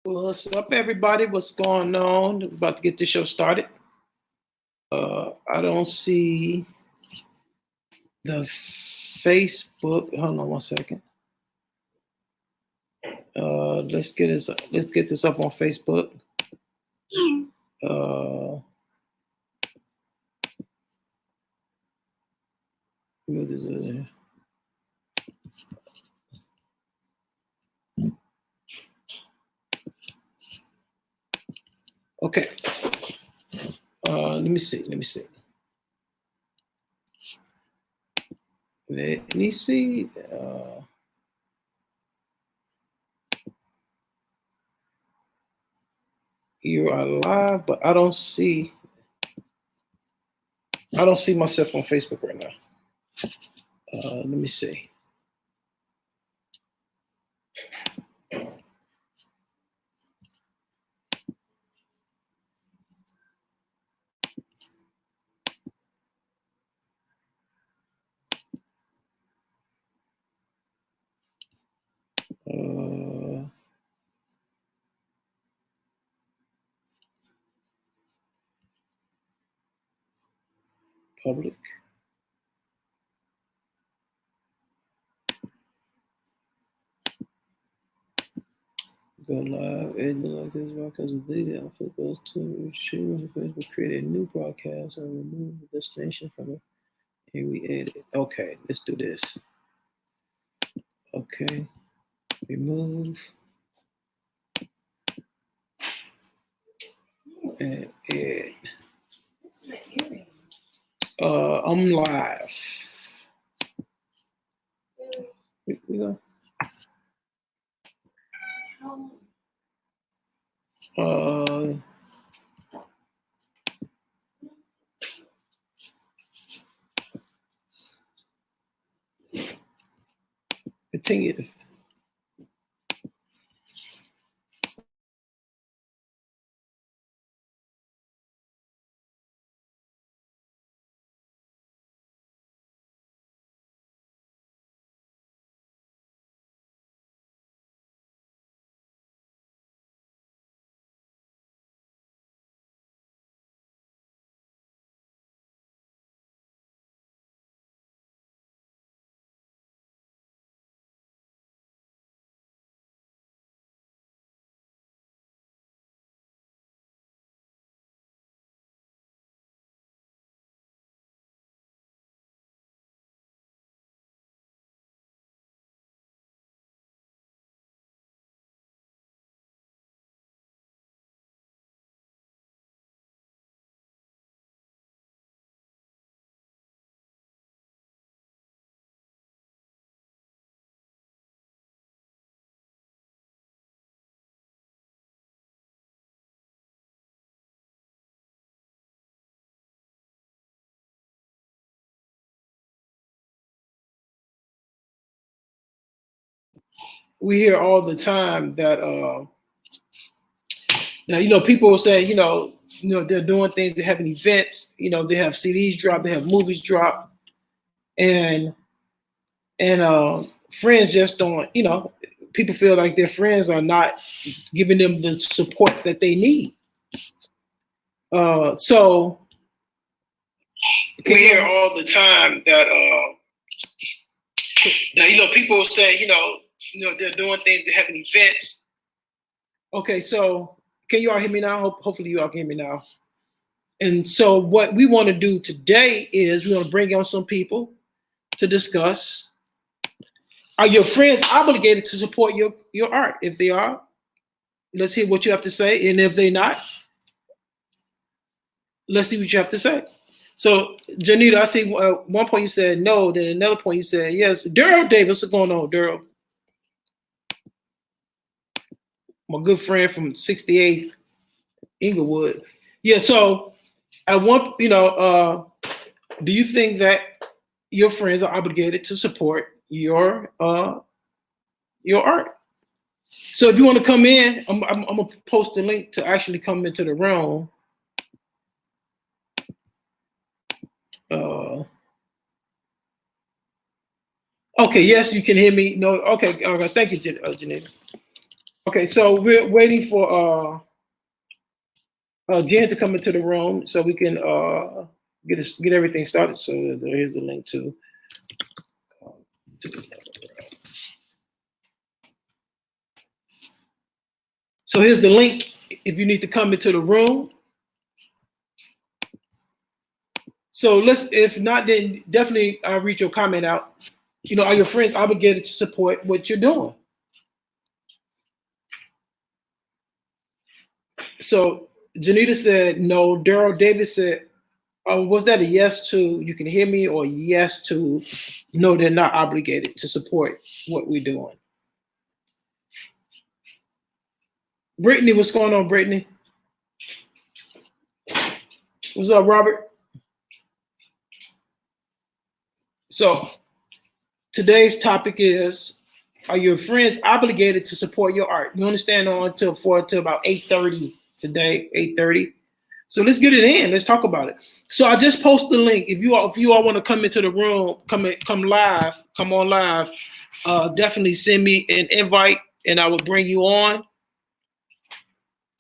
What's up, everybody? What's going on? About to get the show started. I don't see the Facebook. Hold on one second. Let's get this up on Facebook. What is it? Okay. Let me see. Let me see. You are live, but I don't see myself on Facebook right now. Let me see. Public. Go live. It look like this broadcast is deleted on football to stream on Facebook. Create a new broadcast or remove the destination from it. Here we edit. Okay, let's do this. Okay, remove and add. I'm live. We go. Continue. We hear all the time that now people will say they're doing things, they're having events, they have CDs drop, they have movies drop, and friends just don't, people feel like their friends are not giving them the support that they need. So we hear all the time that now people will say they're doing things, they're having events. Okay, so can you all hear me now? Hopefully you all can hear me now. And so what we want to do today is we want to bring on some people to discuss. Are your friends obligated to support your art? If they are, let's hear what you have to say. And if they're not, let's see what you have to say. So, Janita, I see one point you said no, then another point you said yes. Daryl Davis, what's going on, Daryl? My good friend from 68th Inglewood. Yeah, so I want, do you think that your friends are obligated to support your art? So if you want to come in, I'm gonna post the link to actually come into the room. Okay, yes, you can hear me. No, okay, all right. Thank you, Janita. Okay, so we're waiting for Jen to come into the room so we can get everything started. So here's the link to. So here's the link if you need to come into the room. So if not, then definitely read your comment out. Are your friends obligated to support what you're doing? So Janita said no. Daryl Davis said, was that a yes to you can hear me or yes to no, they're not obligated to support what we're doing? Brittany, what's going on, Brittany? What's up, Robert? So today's topic is, are your friends obligated to support your art? You understand until about 8:30 today, 8:30. So let's get it in. Let's talk about it. So I just posted the link. If you all want to come into the room, come on live, definitely send me an invite and I will bring you on.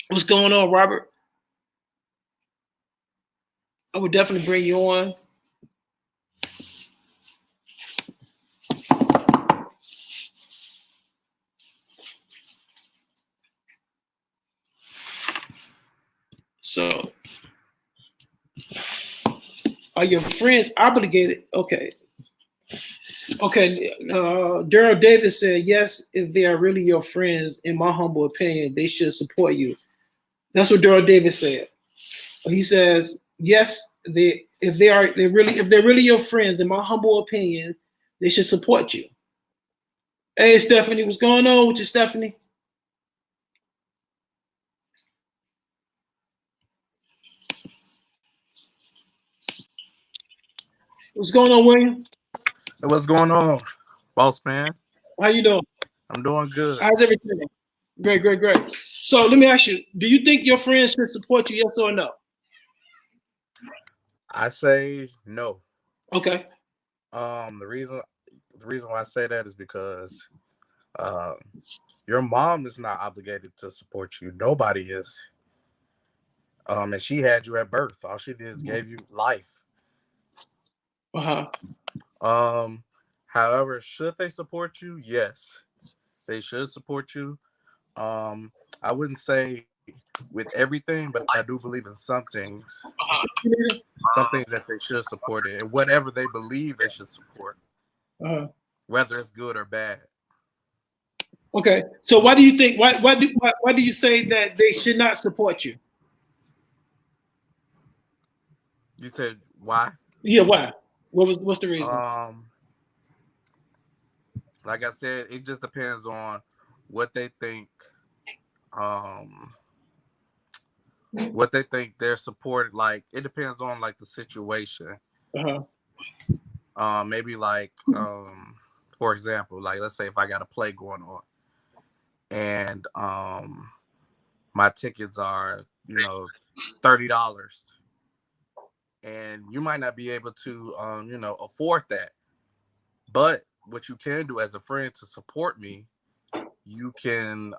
What's going on, Robert? I would definitely bring you on. So, are your friends obligated? Okay. Daryl Davis said, yes, if they are really your friends, in my humble opinion, they should support you. That's what Daryl Davis said. He says, yes, if they're really your friends, in my humble opinion, they should support you. Hey, Stephanie, what's going on with you, Stephanie? What's going on, William? Hey, what's going on, boss man? How you doing? I'm doing good. How's everything? Great. So let me ask you, do you think your friends should support you, yes or no? I say no. Okay. The reason why I say that is because your mom is not obligated to support you. Nobody is. And she had you at birth. All she did is gave you life. However, should they support you? Yes, they should support you. I wouldn't say with everything, but I do believe in some things. Some things that they should support it, and whatever they believe they should support, whether it's good or bad. Okay, so why do you think? Why do you say that they should not support you? You said why? Yeah, why? What's the reason? Like I said, it just depends on what they think. What they think they're supported. Like it depends on like the situation. Maybe like for example, like let's say if I got a play going on, and my tickets are $30, and you might not be able to afford that. But what you can do as a friend to support me, you can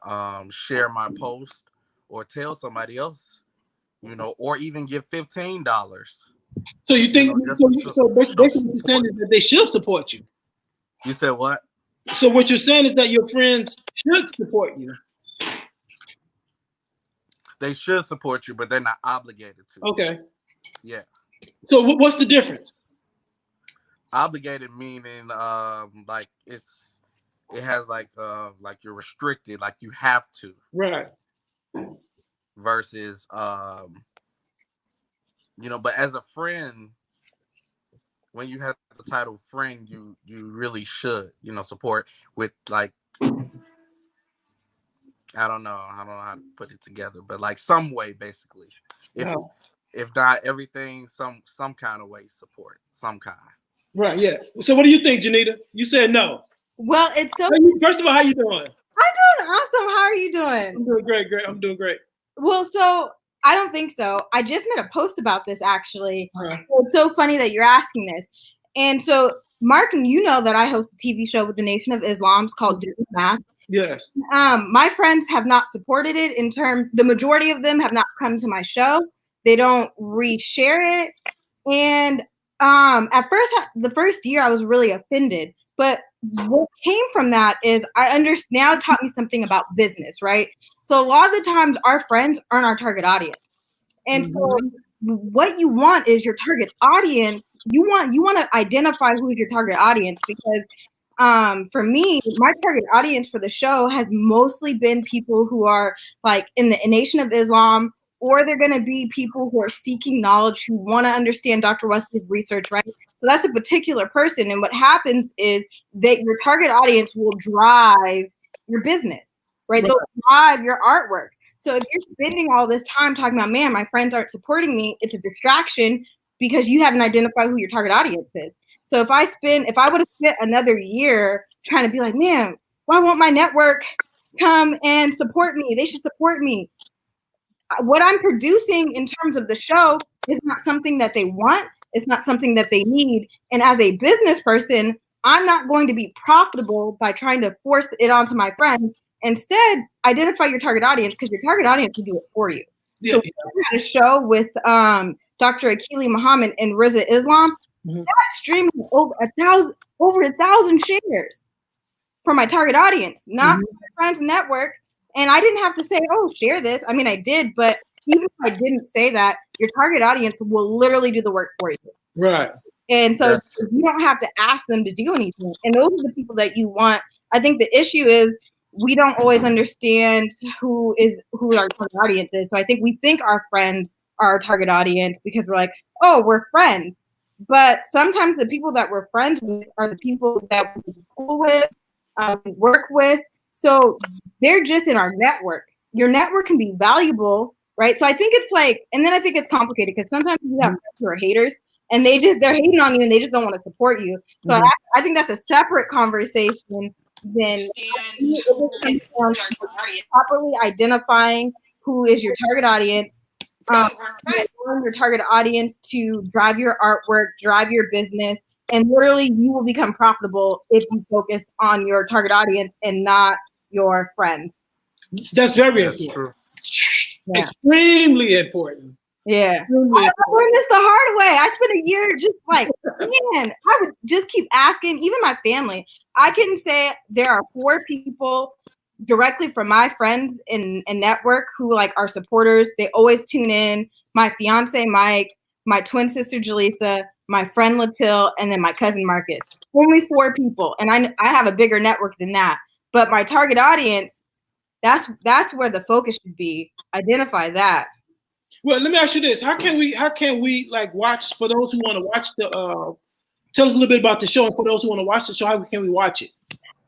share my post or tell somebody else, or even give $15. So you think so basically what you're saying is that they should support you. You said what? So what you're saying is that your friends should support you. They should support you, but they're not obligated to. Okay. Yeah. So what's the difference? Obligated meaning like it has like you're restricted, like you have to. Right. Versus but as a friend, when you have the title friend, you really should, support with like I don't know how to put it together, but like some way basically. If not everything, some kind of way support, some kind. Right, yeah. So what do you think, Janita? You said no. Well, it's so first of all, how you doing? I'm doing awesome. How are you doing? I'm doing great. I'm doing great. Well, so I don't think so. I just made a post about this actually. It's so funny that you're asking this. And so, Mark, you know that I host a TV show with the Nation of Islam. It's called Do the Math. Yes. My friends have not supported it in terms. The majority of them have not come to my show. They don't reshare it. And at first, the first year, I was really offended. But what came from that is I understand now it taught me something about business, right? So a lot of the times, our friends aren't our target audience, and so what you want is your target audience. You want to identify who's your target audience because for me, my target audience for the show has mostly been people who are like in the Nation of Islam, or they're going to be people who are seeking knowledge, who want to understand Dr. Wesley's research, right? So that's a particular person. And what happens is that your target audience will drive your business, right? They'll drive your artwork. So if you're spending all this time talking about, man, my friends aren't supporting me, it's a distraction because you haven't identified who your target audience is. So if I would have spent another year trying to be like, man, why won't my network come and support me? They should support me. What I'm producing in terms of the show is not something that they want. It's not something that they need. And as a business person, I'm not going to be profitable by trying to force it onto my friends. Instead, identify your target audience because your target audience will do it for you. Yeah. So we had a show with Dr. Akili Muhammad and Riza Islam. That stream has over 1,000 shares for my target audience, not my friends network. And I didn't have to say, oh, share this. I mean, I did, but even if I didn't say that, your target audience will literally do the work for you. Right. And so you don't have to ask them to do anything. And those are the people that you want. I think the issue is we don't always understand who our target audience is. So I think we think our friends are our target audience because we're like, oh, we're friends. But sometimes the people that we're friends with are the people that we go to school with, we work with. So they're just in our network. Your network can be valuable, right? So I think it's like, and then I think it's complicated because sometimes you have friends who are haters and they're hating on you and they just don't want to support you. So I think that's a separate conversation than properly identifying who is your target audience. Your target audience to drive your artwork, drive your business, and literally you will become profitable if you focus on your target audience and not your friends. That's very important. True. Yeah. Extremely important. Yeah. I learned this the hard way. I spent a year just like, man, I would just keep asking, even my family. I can say there are 4 people directly from my friends and network who like are supporters. They always tune in. My fiance Mike, my twin sister Jaleesa, my friend Latil, and then my cousin Marcus. Only 4 people, and I have a bigger network than that. But my target audience, that's where the focus should be. Identify that. Well, let me ask you this: How can we like watch, for those who want to watch the? Tell us a little bit about the show, and for those who want to watch the show, how can we watch it?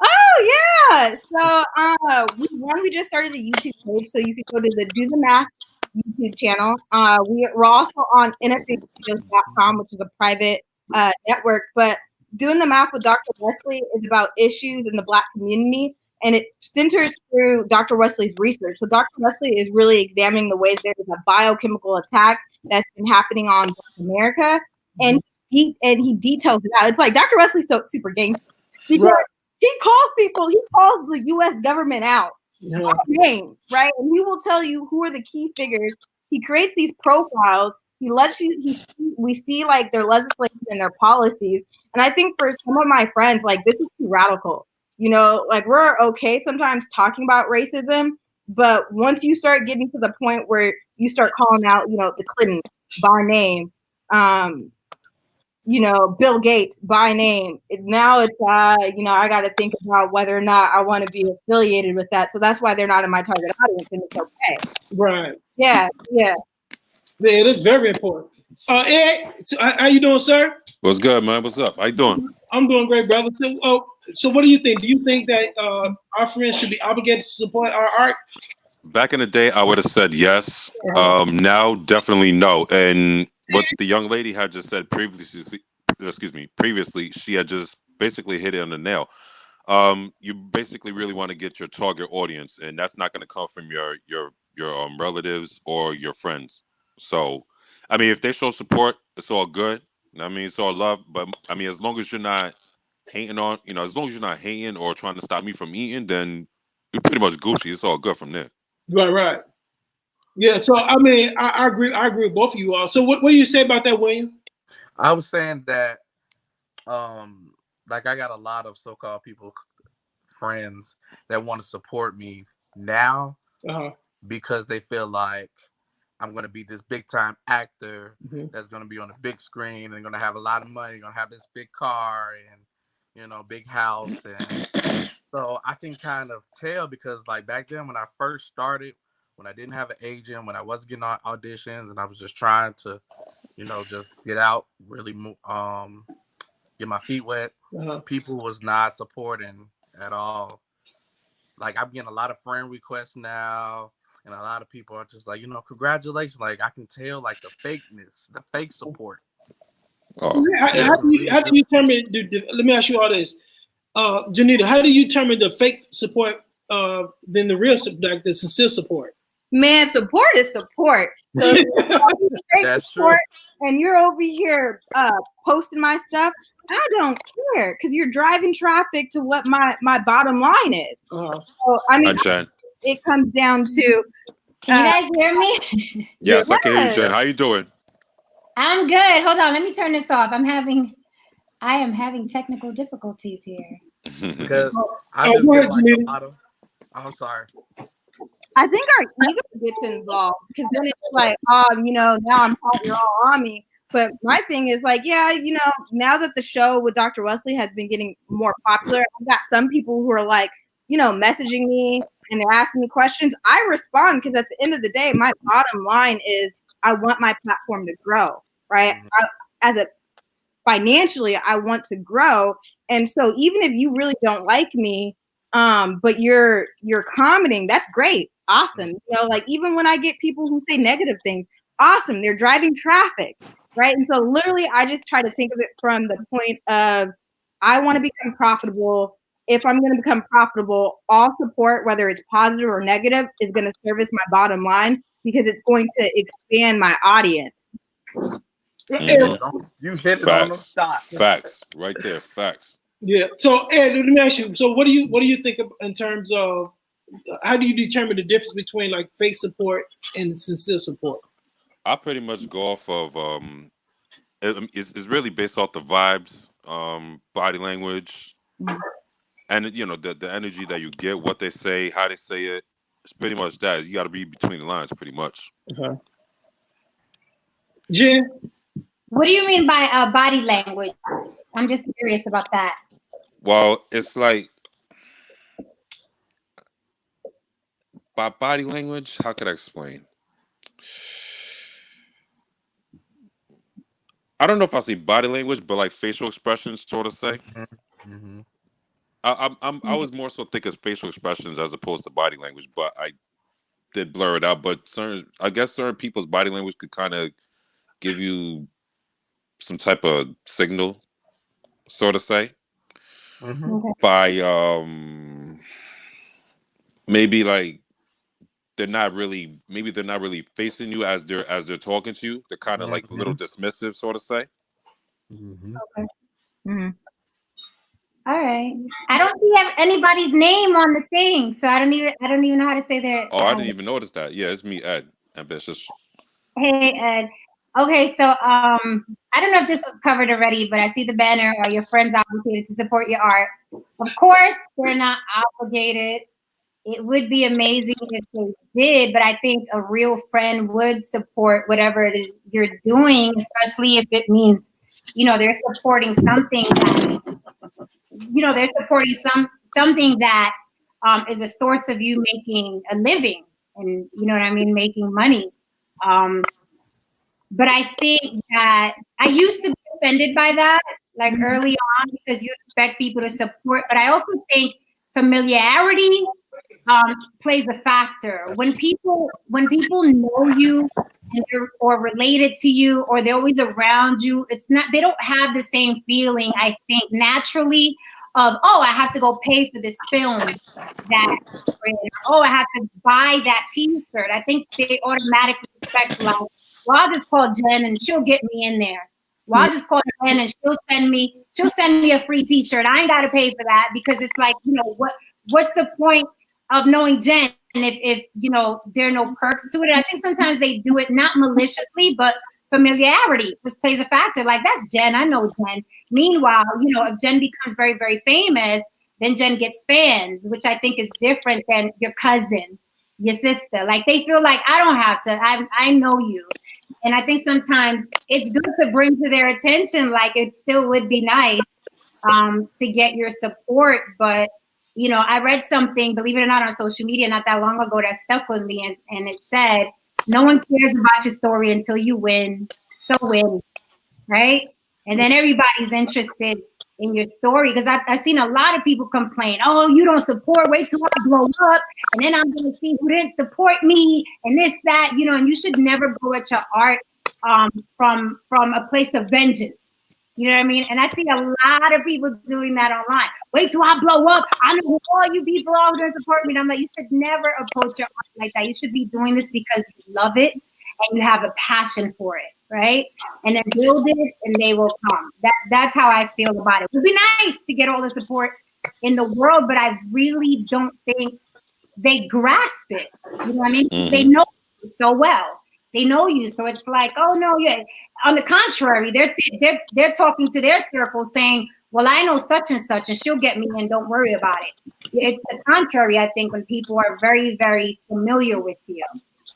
Oh yeah, so we just started a YouTube page, so you can go to the Do the Math YouTube channel. We're also on nfjstudios.com, which is a private network. But Doing the Math with Dr. Wesley is about issues in the Black community, and it centers through Dr. Wesley's research. So Dr. Wesley is really examining the ways there is a biochemical attack that's been happening on Black America, and he details it out. It's like Dr. Wesley's so super gangster because he calls the U.S. government out by name, right? And he will tell you who are the key figures. He creates these profiles. He lets you. We see like their legislation and their policies. And I think for some of my friends, like this is too radical. You know, like we're okay sometimes talking about racism, but once you start getting to the point where you start calling out, you know, the Clintons by name, you know, Bill Gates by name, now it's, you know, I got to think about whether or not I want to be affiliated with that. So that's why they're not in my target audience, and it's okay. Right. Yeah. Yeah, it is very important. Ed, so how you doing, sir? What's good, man? What's up? How you doing? I'm doing great, brother. So what do you think? Do you think that our friends should be obligated to support our art? Back in the day, I would have said yes. Now, definitely no. And what the young lady had just said previously, she had just basically hit it on the nail. You basically really want to get your target audience, and that's not going to come from your relatives or your friends. So, I mean, if they show support, it's all good. I mean, it's all love. But I mean, as long as you're not hating on, you know, as long as you're not hating or trying to stop me from eating, then you're pretty much Gucci. It's all good from there. Right. Yeah. So I mean, I agree. I agree with both of you all. So what do you say about that, William? I was saying that, like I got a lot of so-called friends that want to support me now because they feel like I'm going to be this big time actor that's going to be on the big screen and going to have a lot of money, going to have this big car and, big house. And so I can kind of tell because like back then when I first started, when I didn't have an agent, when I wasn't getting on auditions and I was just trying to, just get out, really get my feet wet, people was not supporting at all. Like I'm getting a lot of friend requests now. And a lot of people are just like, congratulations. Like I can tell like the fakeness, the fake support. Oh. How do you determine, let me ask you all this. Janita, how do you determine the fake support than the real, like the sincere support? Man, support is support. So that's support, true. And you're over here posting my stuff. I don't care because you're driving traffic to what my bottom line is. So I mean, it comes down to. Can you guys hear me? Yes, I can hear you, Jen. How you doing? I'm good. Hold on, let me turn this off. I am having technical difficulties here. Because I just get like a lot of. I'm sorry. I think our ego gets involved because then it's like, now I'm hot, you're all on me. But my thing is like, yeah, now that the show with Dr. Wesley has been getting more popular, I've got some people who are like, messaging me and they're asking me questions. I respond because at the end of the day, my bottom line is I want my platform to grow, right? Financially, I want to grow. And so even if you really don't like me, but you're commenting, that's great. Awesome. Like even when I get people who say negative things, awesome. They're driving traffic, right? And so literally I just try to think of it from the point of I want to become profitable. If I'm going to become profitable, all support, whether it's positive or negative, is going to service my bottom line because it's going to expand my audience. You hit it on the dot. Facts. Right there. Facts. Yeah. So Ed, let me ask you. So what do you think in terms of how do you determine the difference between like fake support and sincere support? I pretty much go off of it's really based off the vibes, body language, and the energy that you get, what they say, how they say it. It's pretty much that. You got to be between the lines, pretty much. Jen, what do you mean by body language? I'm just curious about that. Well, it's like by body language. How could I explain? I don't know if I say body language, but like facial expressions, sort of say. Mm-hmm. I was more so thinking facial expressions as opposed to body language, but I did blur it out. But I guess certain people's body language could kind of give you some type of signal, sort of say. By maybe like they're not really facing you as they're talking to you. They're kind of like a little dismissive, sort of say. Okay. All right. I don't see anybody's name on the thing, so I don't even know how to say their. Oh, I didn't even notice that. Yeah, it's me, Ed, ambitious. Hey, Ed. Okay, so I don't know if this was covered already, but I see the banner. Are your friends obligated to support your art? Of course, they're not obligated. It would be amazing if they did, but I think a real friend would support whatever it is you're doing, especially if it means, they're supporting something that's, they're supporting something that is a source of you making a living and, making money. But I think that I used to be offended by that, like early on, because you expect people to support. But I also think familiarity plays a factor. When people know you and or related to you, or they're always around you, they don't have the same feeling, I think, naturally of, oh, I have to go pay for this film I have to buy that t-shirt. I think they automatically expect, like, well, I'll just call Jen and she'll get me in there. Well, I'll just call Jen and she'll send me a free t-shirt. I ain't got to pay for that because it's like, what's the point of knowing Jen, if you know, there are no perks to it. And I think sometimes they do it not maliciously, but familiarity just plays a factor. Like, that's Jen, I know Jen. Meanwhile, you know, if Jen becomes very, very famous, then Jen gets fans, which I think is different than your cousin, your sister. Like, they feel like, I don't have to, I know you. And I think sometimes it's good to bring to their attention, like, it still would be nice to get your support. But, you know, I read something, believe it or not, on social media not that long ago that stuck with me. And it said, no one cares about your story until you win. So win, right? And then everybody's interested in your story, because I've seen a lot of people complain, oh, you don't support, wait till I blow up, and then I'm going to see who didn't support me, and this, that, you know. And you should never go at your art from a place of vengeance. You know what I mean? And I see a lot of people doing that online. Wait till I blow up. I know who all you people are who don't support me. And I'm like, you should never approach your art like that. You should be doing this because you love it and you have a passion for it, right? And then build it and they will come. That's how I feel about it. It would be nice to get all the support in the world, but I really don't think they grasp it. You know what I mean? Mm-hmm. They know you so well. They know you, so it's like, oh no, yeah. On the contrary, they're talking to their circle, saying, well, I know such and such, and she'll get me in. Don't worry about it. It's the contrary, I think, when people are very, very familiar with you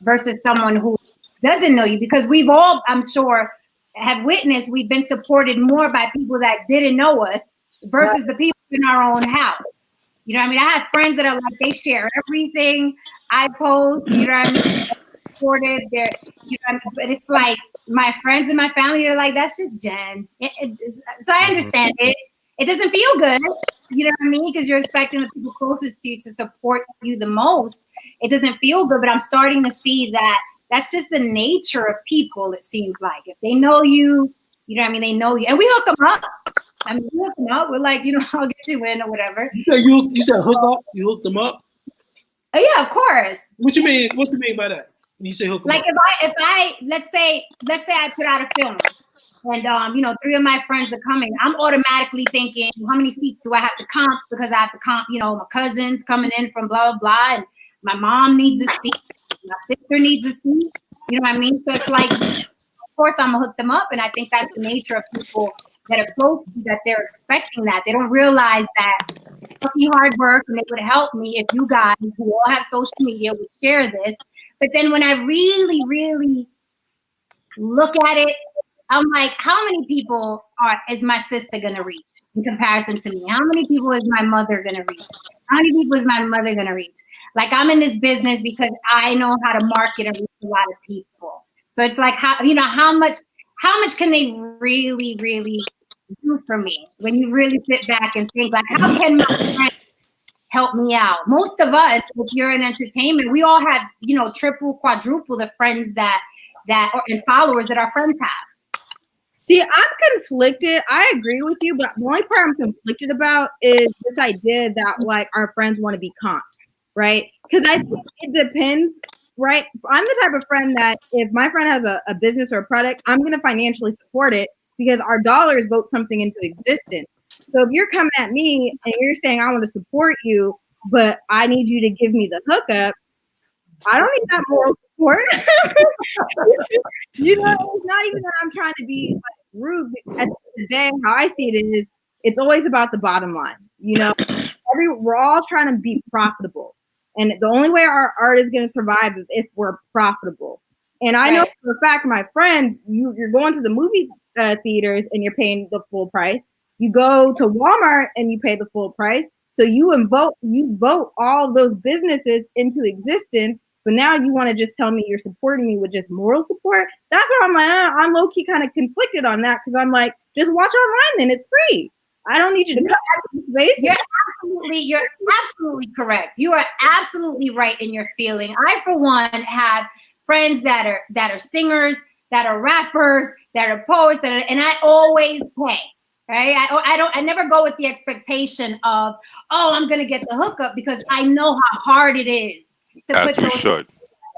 versus someone who doesn't know you, because we've all, I'm sure, have witnessed, we've been supported more by people that didn't know us versus the people in our own house. You know what I mean? I have friends that are like, they share everything I post, you know what I mean? Supportive, they're, you know, but it's like my friends and my family are like, that's just Jen. So I understand it. It doesn't feel good, you know what I mean? Because you're expecting the people closest to you to support you the most. It doesn't feel good, but I'm starting to see that that's just the nature of people. It seems like if they know you, you know what I mean? They know you, and we hook them up. I mean, we hook them up. We're like, you know, I'll get you in or whatever. You said hook up? You hooked them up? Oh yeah, of course. What you mean? What you mean by that? You say hook 'em like up. if I let's say I put out a film and you know, 3 of my friends are coming, I'm automatically thinking, how many seats do I have to comp, because I have to comp, you know, my cousins coming in from blah blah blah, and my mom needs a seat, my sister needs a seat, you know what I mean? So it's like, of course I'm gonna hook them up, and I think that's the nature of people that are close to you, that they're expecting that. They don't realize that it took me hard work, and it would help me if you guys who all have social media would share this. But then when I really, really look at it, I'm like, how many people is my sister gonna reach in comparison to me? How many people is my mother gonna reach? How many people is my mother gonna reach? Like, I'm in this business because I know how to market and reach a lot of people. So it's like, how much can they really, really do for me? When you really sit back and think, like, how can my friends help me out? Most of us, if you're in entertainment, we all have, you know, triple, quadruple the friends and followers that our friends have. See, I'm conflicted. I agree with you, but the only part I'm conflicted about is this idea that, like, our friends want to be comped, right? Because I think it depends, right? I'm the type of friend that if my friend has a business or a product, I'm going to financially support it because our dollars vote something into existence. So if you're coming at me and you're saying, I want to support you, but I need you to give me the hookup, I don't need that moral support. You know, it's not even that I'm trying to be like rude. At the end of the day, how I see it is, it's always about the bottom line. You know, we're all trying to be profitable. And the only way our art is going to survive is if we're profitable. And I know for a fact, my friends, you're going to the movie theaters and you're paying the full price. You go to Walmart and you pay the full price. So you vote all of those businesses into existence. But now you want to just tell me you're supporting me with just moral support? That's where I'm like, I'm low-key kind of conflicted on that, because I'm like, just watch online then. It's free. I don't need you to come back to the space. You're absolutely correct. You are absolutely right in your feeling. I, for one, have friends that are singers, that are rappers, that are poets, and I always pay. Right? I never go with the expectation of, oh, I'm gonna get the hookup, because I know how hard it is to as put you those should.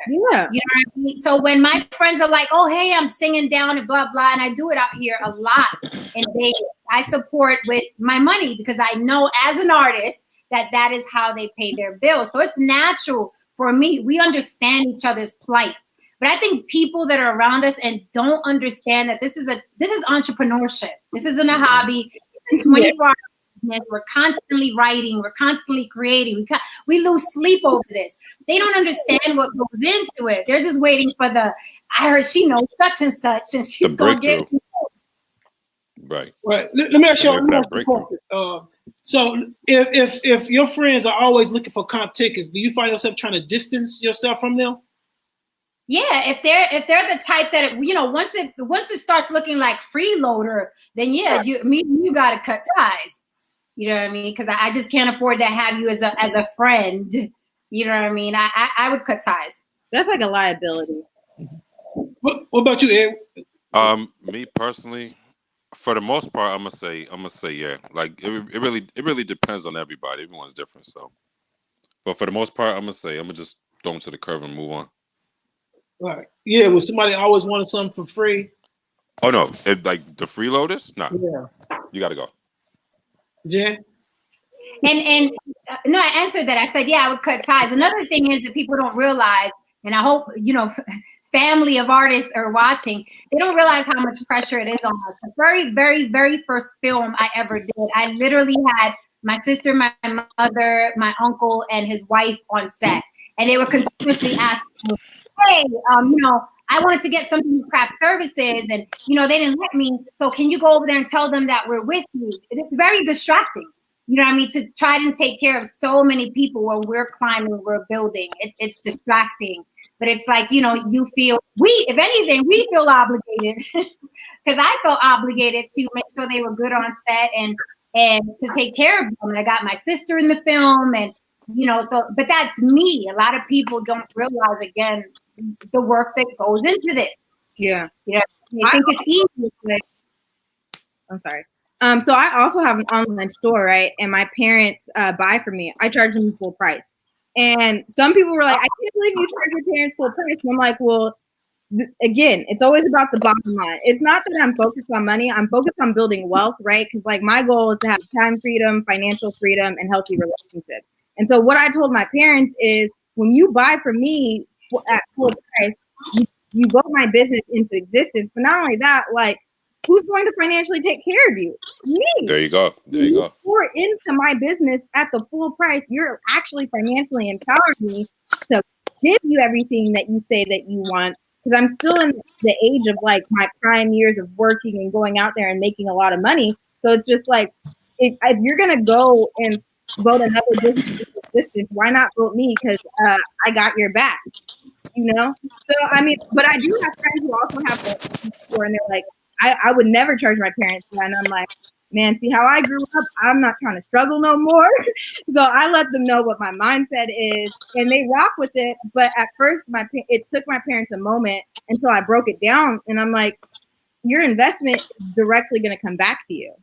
Yeah. You know what I mean? So when my friends are like, oh, hey, I'm singing down and blah, blah, and I do it out here a lot in Vegas, I support with my money, because I know as an artist that is how they pay their bills. So it's natural for me. We understand each other's plight. But I think people that are around us and don't understand that this is entrepreneurship. This isn't a hobby. It's 24 hours. We're constantly writing. We're constantly creating. We lose sleep over this. They don't understand what goes into it. They're just waiting for I heard she knows such and such, and she's going to get. Right. Right. Let me ask you a question. So if your friends are always looking for comp tickets, do you find yourself trying to distance yourself from them? Yeah, if they're the type that once it starts looking like freeloader, then yeah, you got to cut ties. You know what I mean? Because I just can't afford to have you as a friend. You know what I mean? I would cut ties. That's like a liability. What about you, Ed? Me personally, for the most part, I'm gonna say yeah. Like it really depends on everybody. Everyone's different, so. But for the most part, I'm gonna just throw them to the curve and move on. Right. Yeah. Was somebody always wanted something for free? Oh no! Like the freeloaders, nah. Yeah. You got to go. Jen? And no, I answered that. I said, yeah, I would cut ties. Another thing is that people don't realize, and I hope, family of artists are watching, they don't realize how much pressure it is on us. The very, very, very first film I ever did, I literally had my sister, my mother, my uncle, and his wife on set. And they were continuously asking me, hey, I wanted to get something from craft services, and, they didn't let me. So can you go over there and tell them that we're with you? It's very distracting. You know what I mean? To try and take care of so many people while we're climbing, we're building. It's distracting. But it's like, you feel, if anything, we feel obligated. Because I felt obligated to make sure they were good on set and to take care of them. And I got my sister in the film and, but that's me. A lot of people don't realize, again, the work that goes into this. Yeah. They think it's easy. But I'm sorry. So I also have an online store, right? And my parents buy for me. I charge them full price. And some people were like, I can't believe you charge your parents full price. And I'm like, well, again, it's always about the bottom line. It's not that I'm focused on money. I'm focused on building wealth, right? Because like my goal is to have time freedom, financial freedom, and healthy relationships. And so what I told my parents is, when you buy from me at full price, you vote my business into existence. But not only that, like, who's going to financially take care of you? Me. There you go. There you go. Pour into my business at the full price. You're actually financially empowering me to give you everything that you say that you want. Because I'm still in the age of like my prime years of working and going out there and making a lot of money. So it's just like, if you're gonna go and vote another business into existence, why not vote me? Because I got your back. So I mean, but I do have friends who also have the store, and they're like, I would never charge my parents, and I'm like, man, see how I grew up? I'm not trying to struggle no more. So I let them know what my mindset is, and they rock with it. But at first, it took my parents a moment until I broke it down, and I'm like, your investment is directly going to come back to you.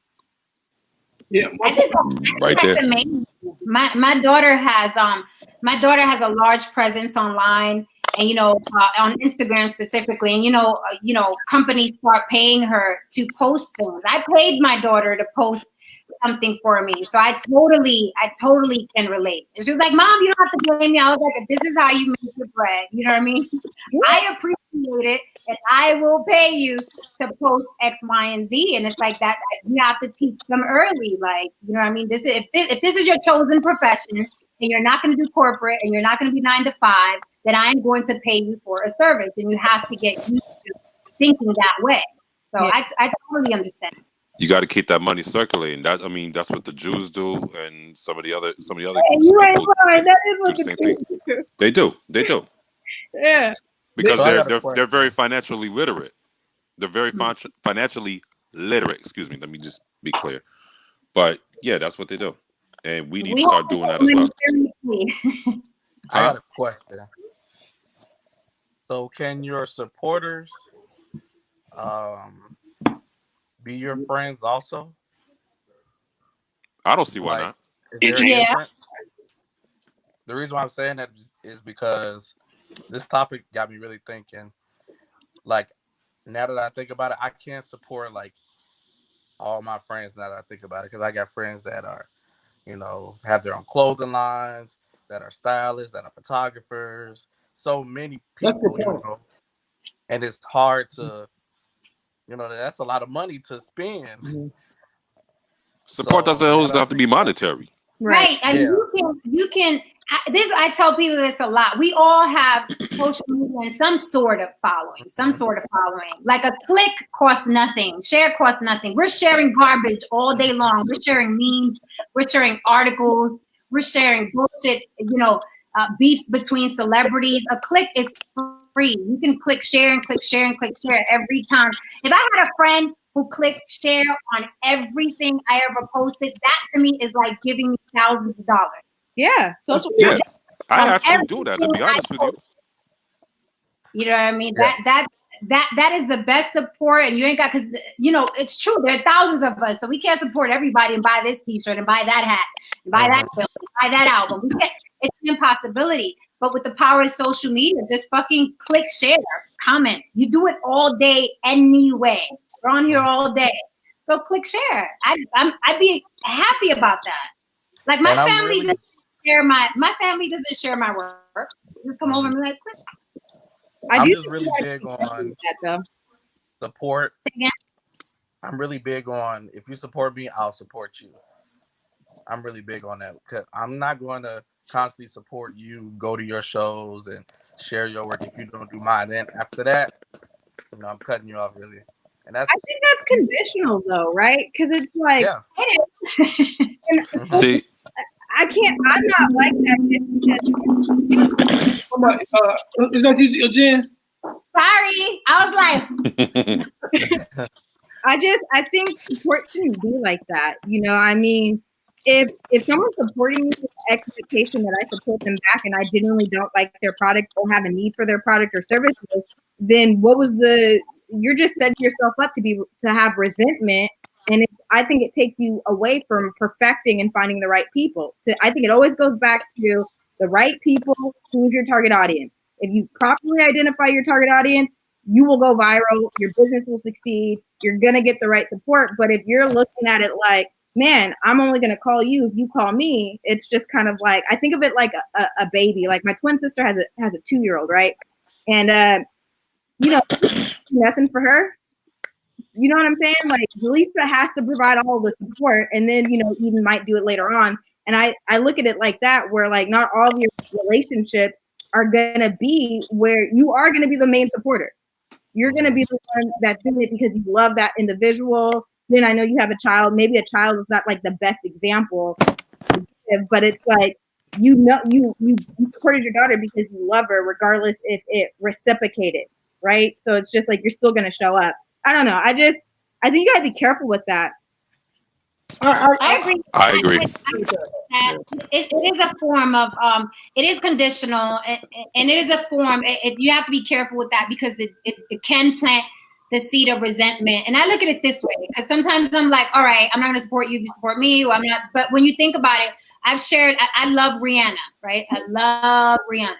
Yeah, I think right there. amazing. My daughter has a large presence online, and on Instagram specifically, and companies start paying her to post things. I paid my daughter to post something for me, so I totally can relate. And she was like, "Mom, you don't have to blame me." I was like, "This is how you make your bread." You know what I mean? I appreciate it, and I will pay you to post X, Y, and Z. And it's like that. You have to teach them early, like, you know what I mean? If this is your chosen profession, and you're not going to do corporate, and you're not going to be 9 to 5, then I'm going to pay you for a service, and you have to get used to thinking that way. So yeah. I totally understand. You got to keep that money circulating. That's what the Jews do, and some of the other groups. You ain't lying. That is what the Jews do. They do. Yeah. Because they're very financially literate. They're very financially literate. Excuse me. Let me just be clear. But yeah, that's what they do, and we need to start doing that as well. I got a question. So, can your supporters be your friends also? I don't see why not. Is there a difference? The reason why I'm saying that is because this topic got me really thinking. Like, now that I think about it, I can't support like all my friends now that I think about it, because I got friends that are, have their own clothing lines, that are stylists, that are photographers. So many That's a people, good point. and it's hard to, that's a lot of money to spend. Mm-hmm. Support doesn't always have to be monetary. Right. And you can this, I tell people this a lot. We all have social media and some sort of following, Like a click costs nothing. Share costs nothing. We're sharing garbage all day long. We're sharing memes. We're sharing articles. We're sharing bullshit, beefs between celebrities. A click is free. You can click share and click share and click share every time. If I had a friend who clicked share on everything I ever posted, that to me is like giving me thousands of dollars. Yeah, social Yeah, I actually do that, to be honest with you. You know what I mean? Yeah. That is the best support, and you ain't got, because it's true. There are thousands of us, so we can't support everybody and buy this T-shirt and buy that hat and buy that film, buy that album. We can't. It's an impossibility. But with the power of social media, just fucking click share, comment. You do it all day anyway. We're on here all day, so click share. I'd be happy about that. Like my family doesn't share my work. Just come over and be like, click. I'm just really big on that though. Support. I'm really big on, if you support me, I'll support you. I'm really big on that, because I'm not going to constantly support you, go to your shows and share your work if you don't do mine. Then after that, I'm cutting you off, really. And I think that's conditional though, right? Because it's like, See, I'm not like that. Is that you, Jen? Sorry, I was like, I think support shouldn't be like that. I mean, if someone's supporting me with the expectation that I support them back and I genuinely don't like their product or have a need for their product or services, then you're just setting yourself up to have resentment. And I think it takes you away from perfecting and finding the right people. I think it always goes back to the right people. Who's your target audience? If you properly identify your target audience, you will go viral. Your business will succeed. You're going to get the right support. But if you're looking at it like, man, I'm only going to call you if you call me, it's just kind of like, I think of it like a baby. Like my twin sister has a 2-year-old, right? And, nothing for her. You know what I'm saying? Like Lisa has to provide all the support, and then Eden might do it later on. And I look at it like that, where like not all of your relationships are gonna be where you are gonna be the main supporter. You're gonna be the one that's doing it because you love that individual. Then I know you have a child. Maybe a child is not like the best example, but it's like you supported your daughter because you love her, regardless if it reciprocated, right? So it's just like you're still gonna show up. I don't know. I think you gotta be careful with that. I agree. I agree. It is a form of it is conditional, and it is a form. You have to be careful with that because it can plant the seed of resentment. And I look at it this way, because sometimes I'm like, all right, I'm not going to support you if you support me, or I'm not. But when you think about it, I've shared. I love Rihanna, right? I love Rihanna,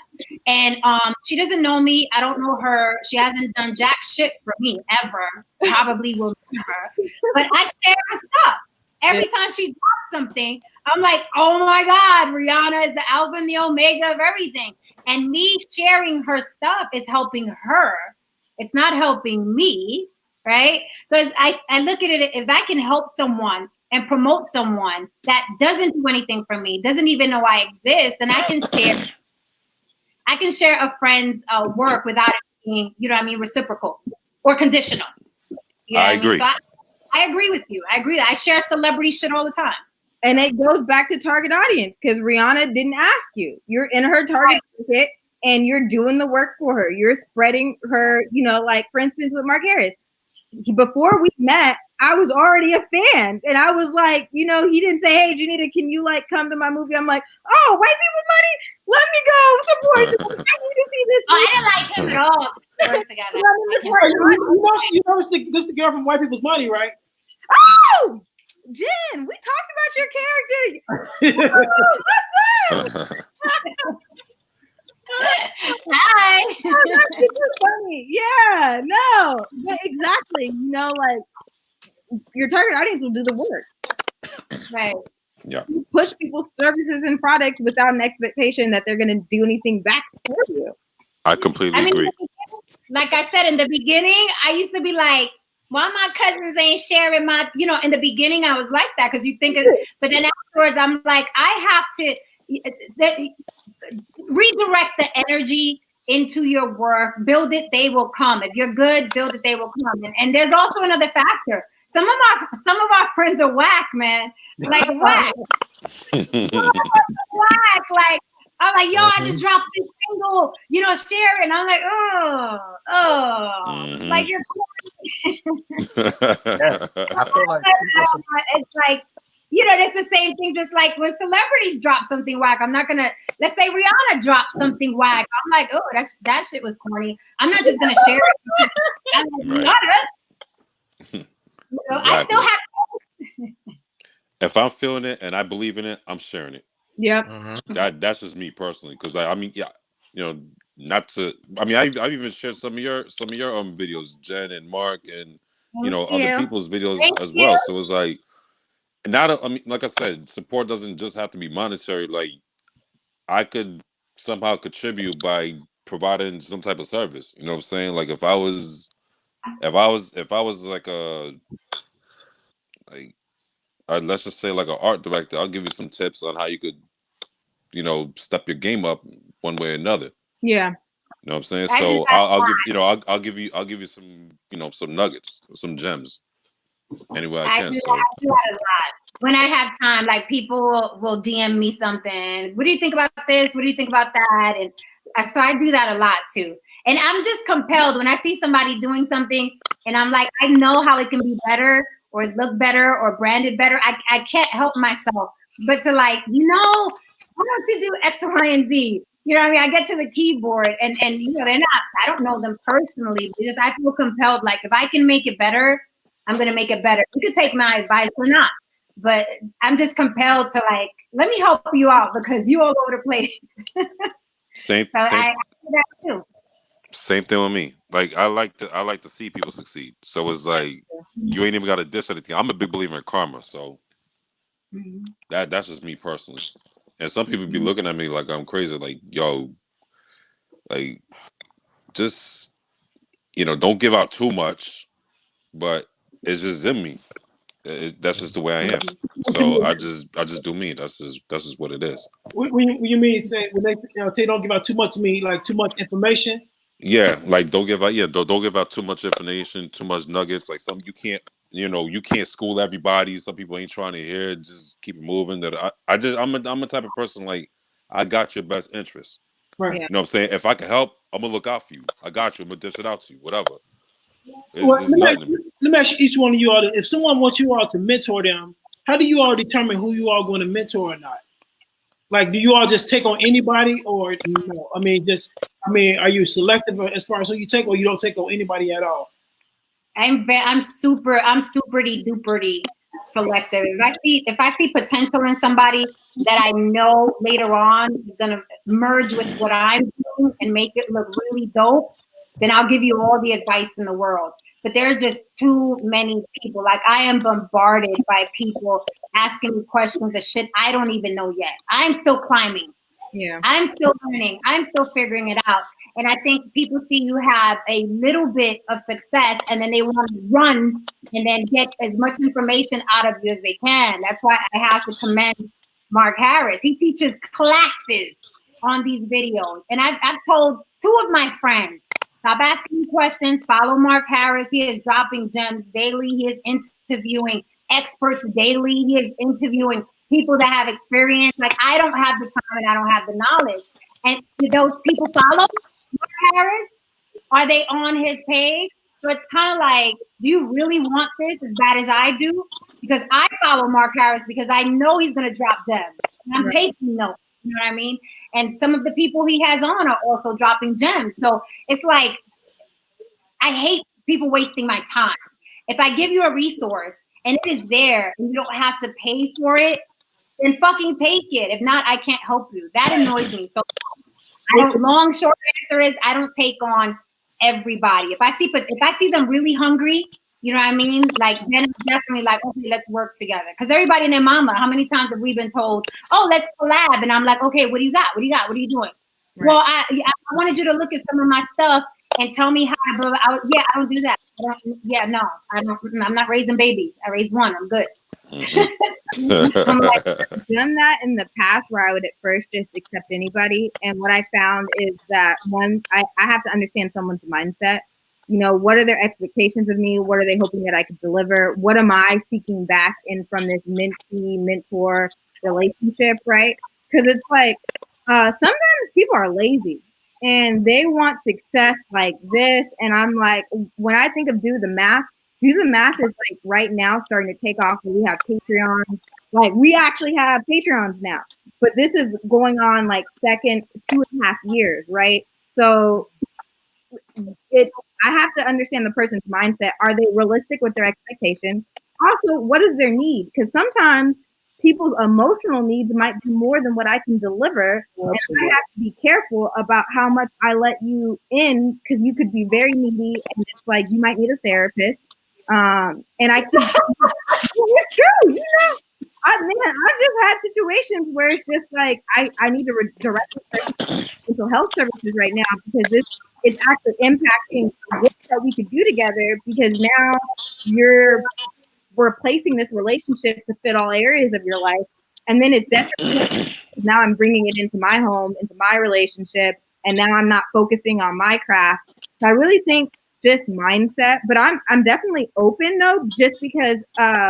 and she doesn't know me. I don't know her. She hasn't done jack shit for me ever. Probably will never. But I share her stuff. Every time she drops something, I'm like, oh my God, Rihanna is the alpha and the omega of everything. And me sharing her stuff is helping her. It's not helping me, right? So I look at it, if I can help someone and promote someone that doesn't do anything for me, doesn't even know I exist, then I can share a friend's work without it being, reciprocal or conditional. I agree. So I agree with you. I agree. I share celebrity shit all the time. And it goes back to target audience, because Rihanna didn't ask you. You're in her target market and you're doing the work for her. You're spreading her, like for instance with Mark Harris. Before we met, I was already a fan. And I was like, he didn't say, hey, Janita, can you like come to my movie? I'm like, oh, white people money. Let me go support this. I need to see this. I didn't like him at all. Together. This is the girl from White People's Money, right? Oh, Jen, we talked about your character. What's up? Hi. Oh, that's super funny. Yeah, no, but exactly. Like your target audience will do the work. Right. Yeah. You push people's services and products without an expectation that they're going to do anything back for you. I completely agree. Like I said in the beginning, I used to be like, why my cousins ain't sharing my, in the beginning I was like that because you think of, but then afterwards I'm like, I have to redirect the energy into your work. Build it, they will come. If you're good, build it, they will come. And there's also another factor. Some of our friends are whack, man. Like whack. Whack. Like I'm like, yo, I just dropped this single, share it. And I'm like, like you're Yeah, I feel like it's like, it's the same thing. Just like when celebrities drop something whack, I'm not gonna. Let's say Rihanna dropped something whack. I'm like, oh, that shit was corny. I'm not just gonna share it. I'm like, Right. Exactly. I still have. If I'm feeling it and I believe in it, I'm sharing it. Yep. That's just me personally, because I mean, yeah, not to. I mean, I've even shared some of your videos, Jen and Mark, and other people's videos as well. So it's like, I mean, like I said, support doesn't just have to be monetary. Like, I could somehow contribute by providing some type of service. You know what I'm saying? Like, if I was like let's just say like an art director, I'll give you some tips on how you could, step your game up one way or another. Yeah. You know what I'm saying? So I'll give you some, some nuggets, some gems, any way I can. I do that a lot. When I have time, like people will DM me something. What do you think about this? What do you think about that? And so I do that a lot too. And I'm just compelled when I see somebody doing something and I'm like, I know how it can be better or look better or branded better. I can't help myself but to like, why don't you do X, Y, and Z? You know what I mean? I get to the keyboard and they're not, I don't know them personally, but just I feel compelled. Like if I can make it better, I'm going to make it better. You could take my advice or not, but I'm just compelled to like, let me help you out because you all over the place. Same I do that too. Same thing with me. Like I like to see people succeed. So it's like you ain't even got to dish anything. I'm a big believer in karma, so that's just me personally. And some people be looking at me like I'm crazy. Like, yo, like just don't give out too much, but it's just in me. That's just the way I am. So I just do me. That's just what it is. When you mean say when they say don't give out too much, mean like too much information? Yeah, like don't give out too much information, too much nuggets. Like some you can't school everybody. Some people ain't trying to hear it. Just keep it moving. That I'm a type of person like I got your best interest. Right. Yeah. You know what I'm saying? If I can help, I'm gonna look out for you. I got you. I'm gonna dish it out to you. Whatever. Let me ask each one of you all. If someone wants you all to mentor them, how do you all determine who you all going to mentor or not? Like, do you all just take on anybody, or no? I mean, are you selective as far as who you take, or you don't take on anybody at all? I'm super duper selective. If I see potential in somebody that I know later on is gonna merge with what I'm doing and make it look really dope, then I'll give you all the advice in the world. But there are just too many people. Like I am bombarded by people asking me questions of shit I don't even know yet. I'm still climbing. Yeah. I'm still learning. I'm still figuring it out. And I think people see you have a little bit of success and then they want to run and then get as much information out of you as they can. That's why I have to commend Mark Harris. He teaches classes on these videos. And I've told 2 of my friends, stop asking me questions, follow Mark Harris. He is dropping gems daily. He is interviewing experts daily. He is interviewing people that have experience. Like I don't have the time and I don't have the knowledge. And do those people follow Mark Harris? Are they on his page? So it's kind of like, do you really want this as bad as I do? Because I follow Mark Harris because I know he's going to drop gems. And I'm taking notes. You know what I mean? And some of the people he has on are also dropping gems. So it's like, I hate people wasting my time. If I give you a resource and it is there and you don't have to pay for it, then fucking take it. If not, I can't help you. That annoys me. So short answer is I don't take on everybody. If I see them really hungry You know what I mean? Like then it's definitely like, okay, let's work together. Because everybody and their mama, how many times have we been told, oh, let's collab? And I'm like, okay, what do you got? What do you got? What are you doing? Right. Well, I wanted you to look at some of my stuff and tell me how to. Yeah, I don't do that. I don't. I'm not raising babies. I raised one. I'm good. I've done that in the past where I would at first just accept anybody. And what I found is that I have to understand someone's mindset. You know, what are their expectations of me? What are they hoping that I could deliver? What am I seeking back in from this mentee-mentor relationship, right? Because it's like sometimes people are lazy and they want success like this. And I'm like, when I think of do the math is like right now starting to take off. We have Patreons. Like we actually have Patreons now. But this is going on like second 2.5 years, right? So I have to understand the person's mindset. Are they realistic with their expectations? Also, what is their need? Because sometimes people's emotional needs might be more than what I can deliver. Absolutely. And I have to be careful about how much I let you in because you could be very needy and it's like you might need a therapist. And I keep it's true, you know. I've just had situations where it's just like I need to direct mental health services right now because this is actually impacting the work that we could do together because now you're replacing this relationship to fit all areas of your life. And then it's detrimental. Now I'm bringing it into my home, into my relationship, and now I'm not focusing on my craft. So I really think just mindset, but I'm definitely open though, just because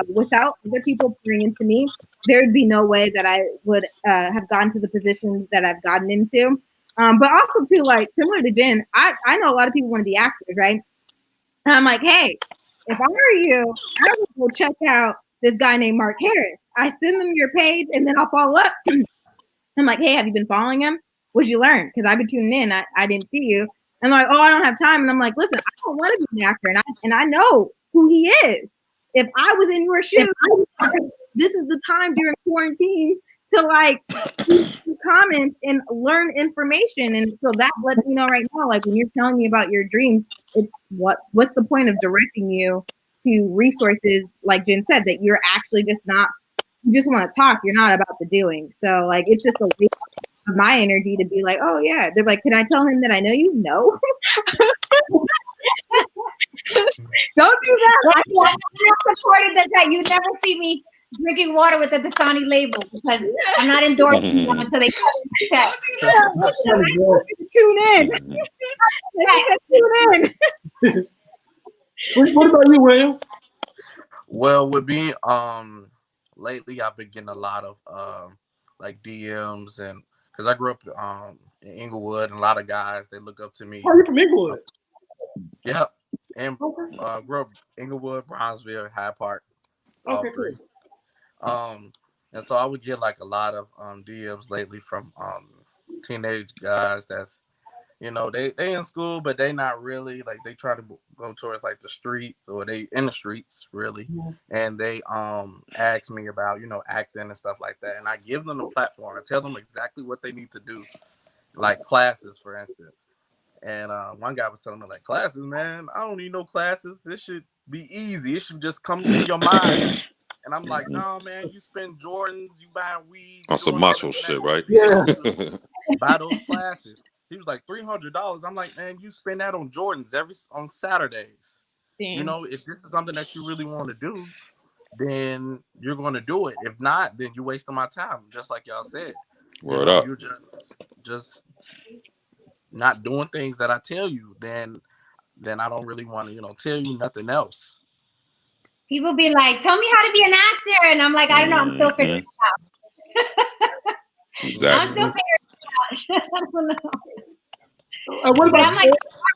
without other people pouring into me, there would be no way that I would have gotten to the positions that I've gotten into. But also too, like similar to Jen, I know a lot of people want to be actors, right? And I'm like, hey, if I were you, I would go check out this guy named Mark Harris. I send them your page and then I'll follow up. I'm like, hey, have you been following him? What'd you learn? Because I've been tuning in. I didn't see you. And like, oh, I don't have time. And I'm like, listen, I don't want to be an actor. And I know who he is. If I was in your shoes, this is the time during quarantine to like comments and learn information. And so that lets me know right now, like when you're telling me about your dreams, it's what's the point of directing you to resources, like Jen said, that you're actually just not, you just want to talk, you're not about the doing. So like it's just a waste of my energy to be like, oh yeah. They're like, can I tell him that I know you? No. Don't do that. I'm not supported that you never see me drinking water with the Dasani label because I'm not endorsing them until they check. Tune in. Tune in. What about you, William? Well, with me, lately I've been getting a lot of like DMs and because I grew up in Inglewood and a lot of guys they look up to me. Oh, you're from Inglewood? Yeah, and grew up Inglewood, Bronzeville, Hyde Park, all three. Cool. And so I would get like a lot of DMs lately from teenage guys that's, you know, they in school, but they not really like they try to go towards like the streets or they in the streets really. Yeah. And they ask me about, you know, acting and stuff like that. And I give them the platform. I tell them exactly what they need to do, like classes, for instance. And one guy was telling me like classes, man, I don't need no classes. It should be easy. It should just come to your mind. And I'm like, no, man, you spend Jordans, you buying weed. On some macho shit, right? Yeah. Buy those classes. He was like $300. I'm like, man, you spend that on Jordans on Saturdays. Damn. You know, if this is something that you really want to do, then you're going to do it. If not, then you're wasting my time, just like y'all said. Word up. You're just not doing things that I tell you, then I don't really want to, you know, tell you nothing else. People be like, tell me how to be an actor. And I'm like, I don't know. I'm still figuring it out. Exactly. I'm still figuring it out. I don't know. What about I'm like,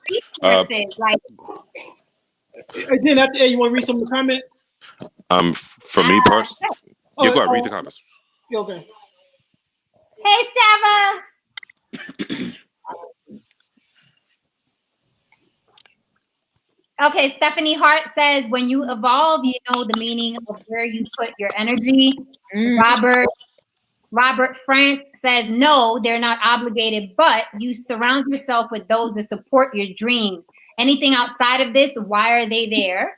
resources, like. Then after you want to read some of the comments? For me personally. Yeah, go ahead, read the comments. Okay. Hey, Sarah. Okay, Stephanie Hart says, when you evolve, you know the meaning of where you put your energy. Robert France says, no, they're not obligated, but you surround yourself with those that support your dreams. Anything outside of this, why are they there?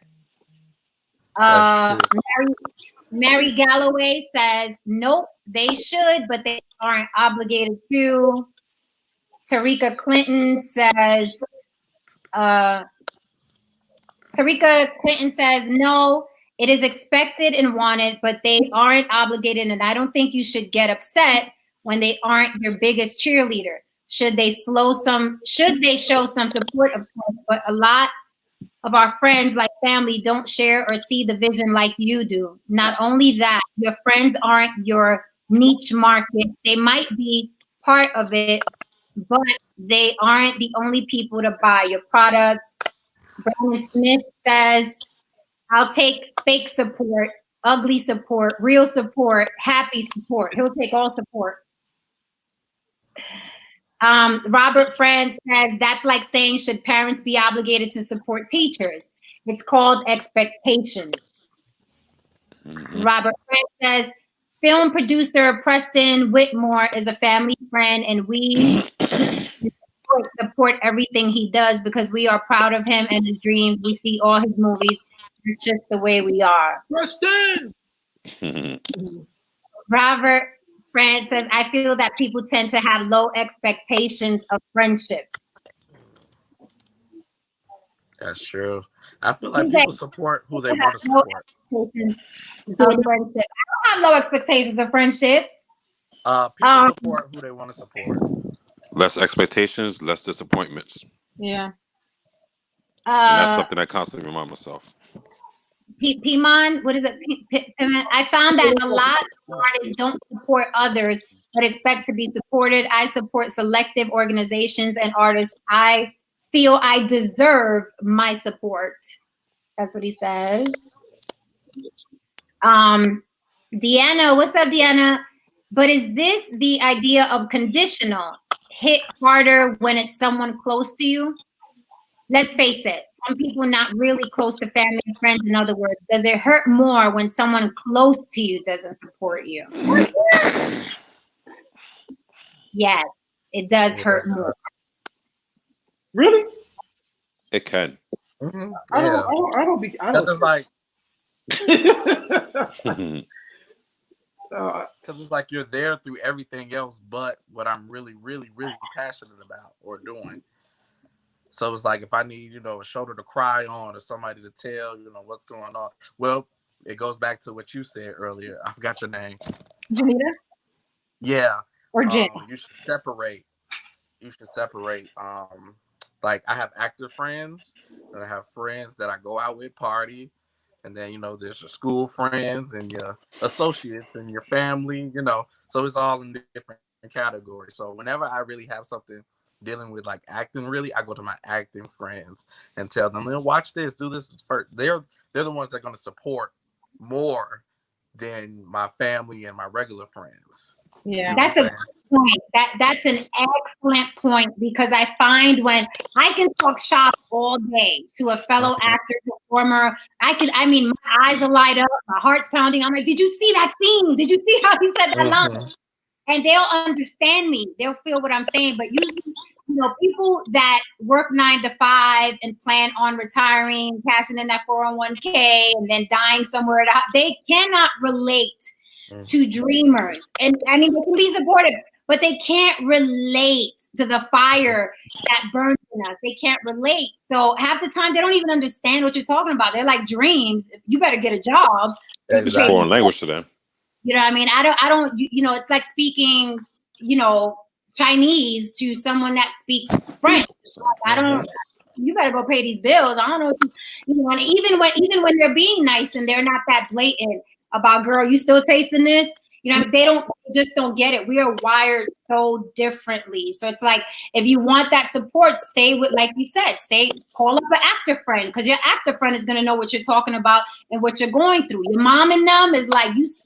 Mary Galloway says, nope, they should, but they aren't obligated to. Tarika Clinton says, no, it is expected and wanted, but they aren't obligated. And I don't think you should get upset when they aren't your biggest cheerleader. Should they show some support, of course, but a lot of our friends, like family, don't share or see the vision like you do. Not only that, your friends aren't your niche market. They might be part of it, but they aren't the only people to buy your products. Brandon Smith says, I'll take fake support, ugly support, real support, happy support. He'll take all support. Robert Franz says, that's like saying, should parents be obligated to support teachers? It's called expectations. Robert Franz says, film producer Preston Whitmore is a family friend, and we support everything he does because we are proud of him and his dreams. We see all his movies. It's just the way we are. Preston! Robert Franz says, I feel that people tend to have low expectations of friendships. That's true. I feel like people support who they want to support. I don't have low expectations of friendships. People support who they want to support. Less expectations, less disappointments. Yeah. And that's something I constantly remind myself. Pimon, what is it? I found that a lot of artists don't support others, but expect to be supported. I support selective organizations and artists. I feel I deserve my support. That's what he says. Deanna, what's up, Deanna? But is this the idea of conditional? Hit harder when it's someone close to you? Let's face it, some people not really close to family and friends, in other words. Does it hurt more when someone close to you doesn't support you? Yes, it does hurt more. Really? It can. Mm-hmm. I Yeah. don't be. I Because don't. it's like, Uh, because it's like you're there through everything else but what I'm really, really, really passionate about or doing. So it's like if I need, a shoulder to cry on or somebody to tell, what's going on. Well, it goes back to what you said earlier. I forgot your name. Janita? Yeah. Or Jen? You should separate. Like I have active friends and I have friends that I go out with, party. And then, there's your school friends and your associates and your family, so it's all in different categories. So whenever I really have something dealing with like acting, really, I go to my acting friends and tell them, watch this, do this first. They're the ones that are going to support more than my family and my regular friends. Yeah. That's a good point. That's an excellent point, because I find when I can talk shop all day to a fellow actor, performer, my eyes will light up, my heart's pounding. I'm like, did you see that scene? Did you see how he said that line? And they'll understand me. They'll feel what I'm saying. But usually, people that work 9 to 5 and plan on retiring, cashing in that 401k, and then dying somewhere, they cannot relate to dreamers. And I mean, they can be supportive, but they can't relate to the fire that burns in us. They can't relate. So half the time, they don't even understand what you're talking about. They're like, dreams, you better get a job. It's a foreign language to them. You know what I mean? I don't, it's like speaking, Chinese to someone that speaks French. You better go pay these bills. I don't know if and even when they're being nice and they're not that blatant about, girl, you still tasting this? They just don't get it. We are wired so differently. So it's like, if you want that support, stay with, like you said, call up an actor friend, because your actor friend is going to know what you're talking about and what you're going through. Your mom and them is like, who's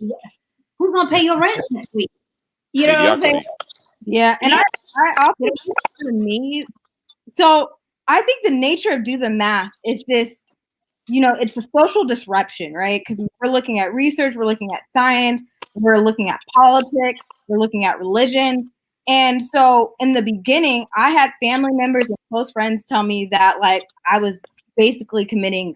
going to pay your rent this week? You know what I'm saying? Yeah. And I also, for me, so I think the nature of Do the Math is just, it's a social disruption, right? Because we're looking at research, we're looking at science, we're looking at politics, we're looking at religion. And so in the beginning, I had family members and close friends tell me that, like, I was basically committing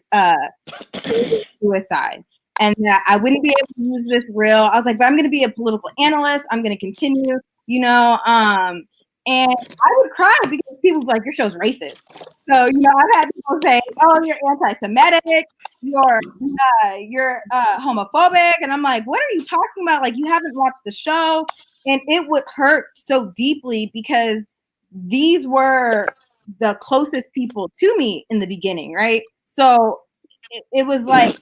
suicide. And that I wouldn't be able to use this reel. I was like, but I'm going to be a political analyst. I'm going to continue, you know. And I would cry because people would be like, your show's racist. So, you know, I've had people say, oh, you're anti-Semitic, you're homophobic. And I'm like, what are you talking about? Like, you haven't watched the show. And it would hurt so deeply because these were the closest people to me in the beginning, right? So it was like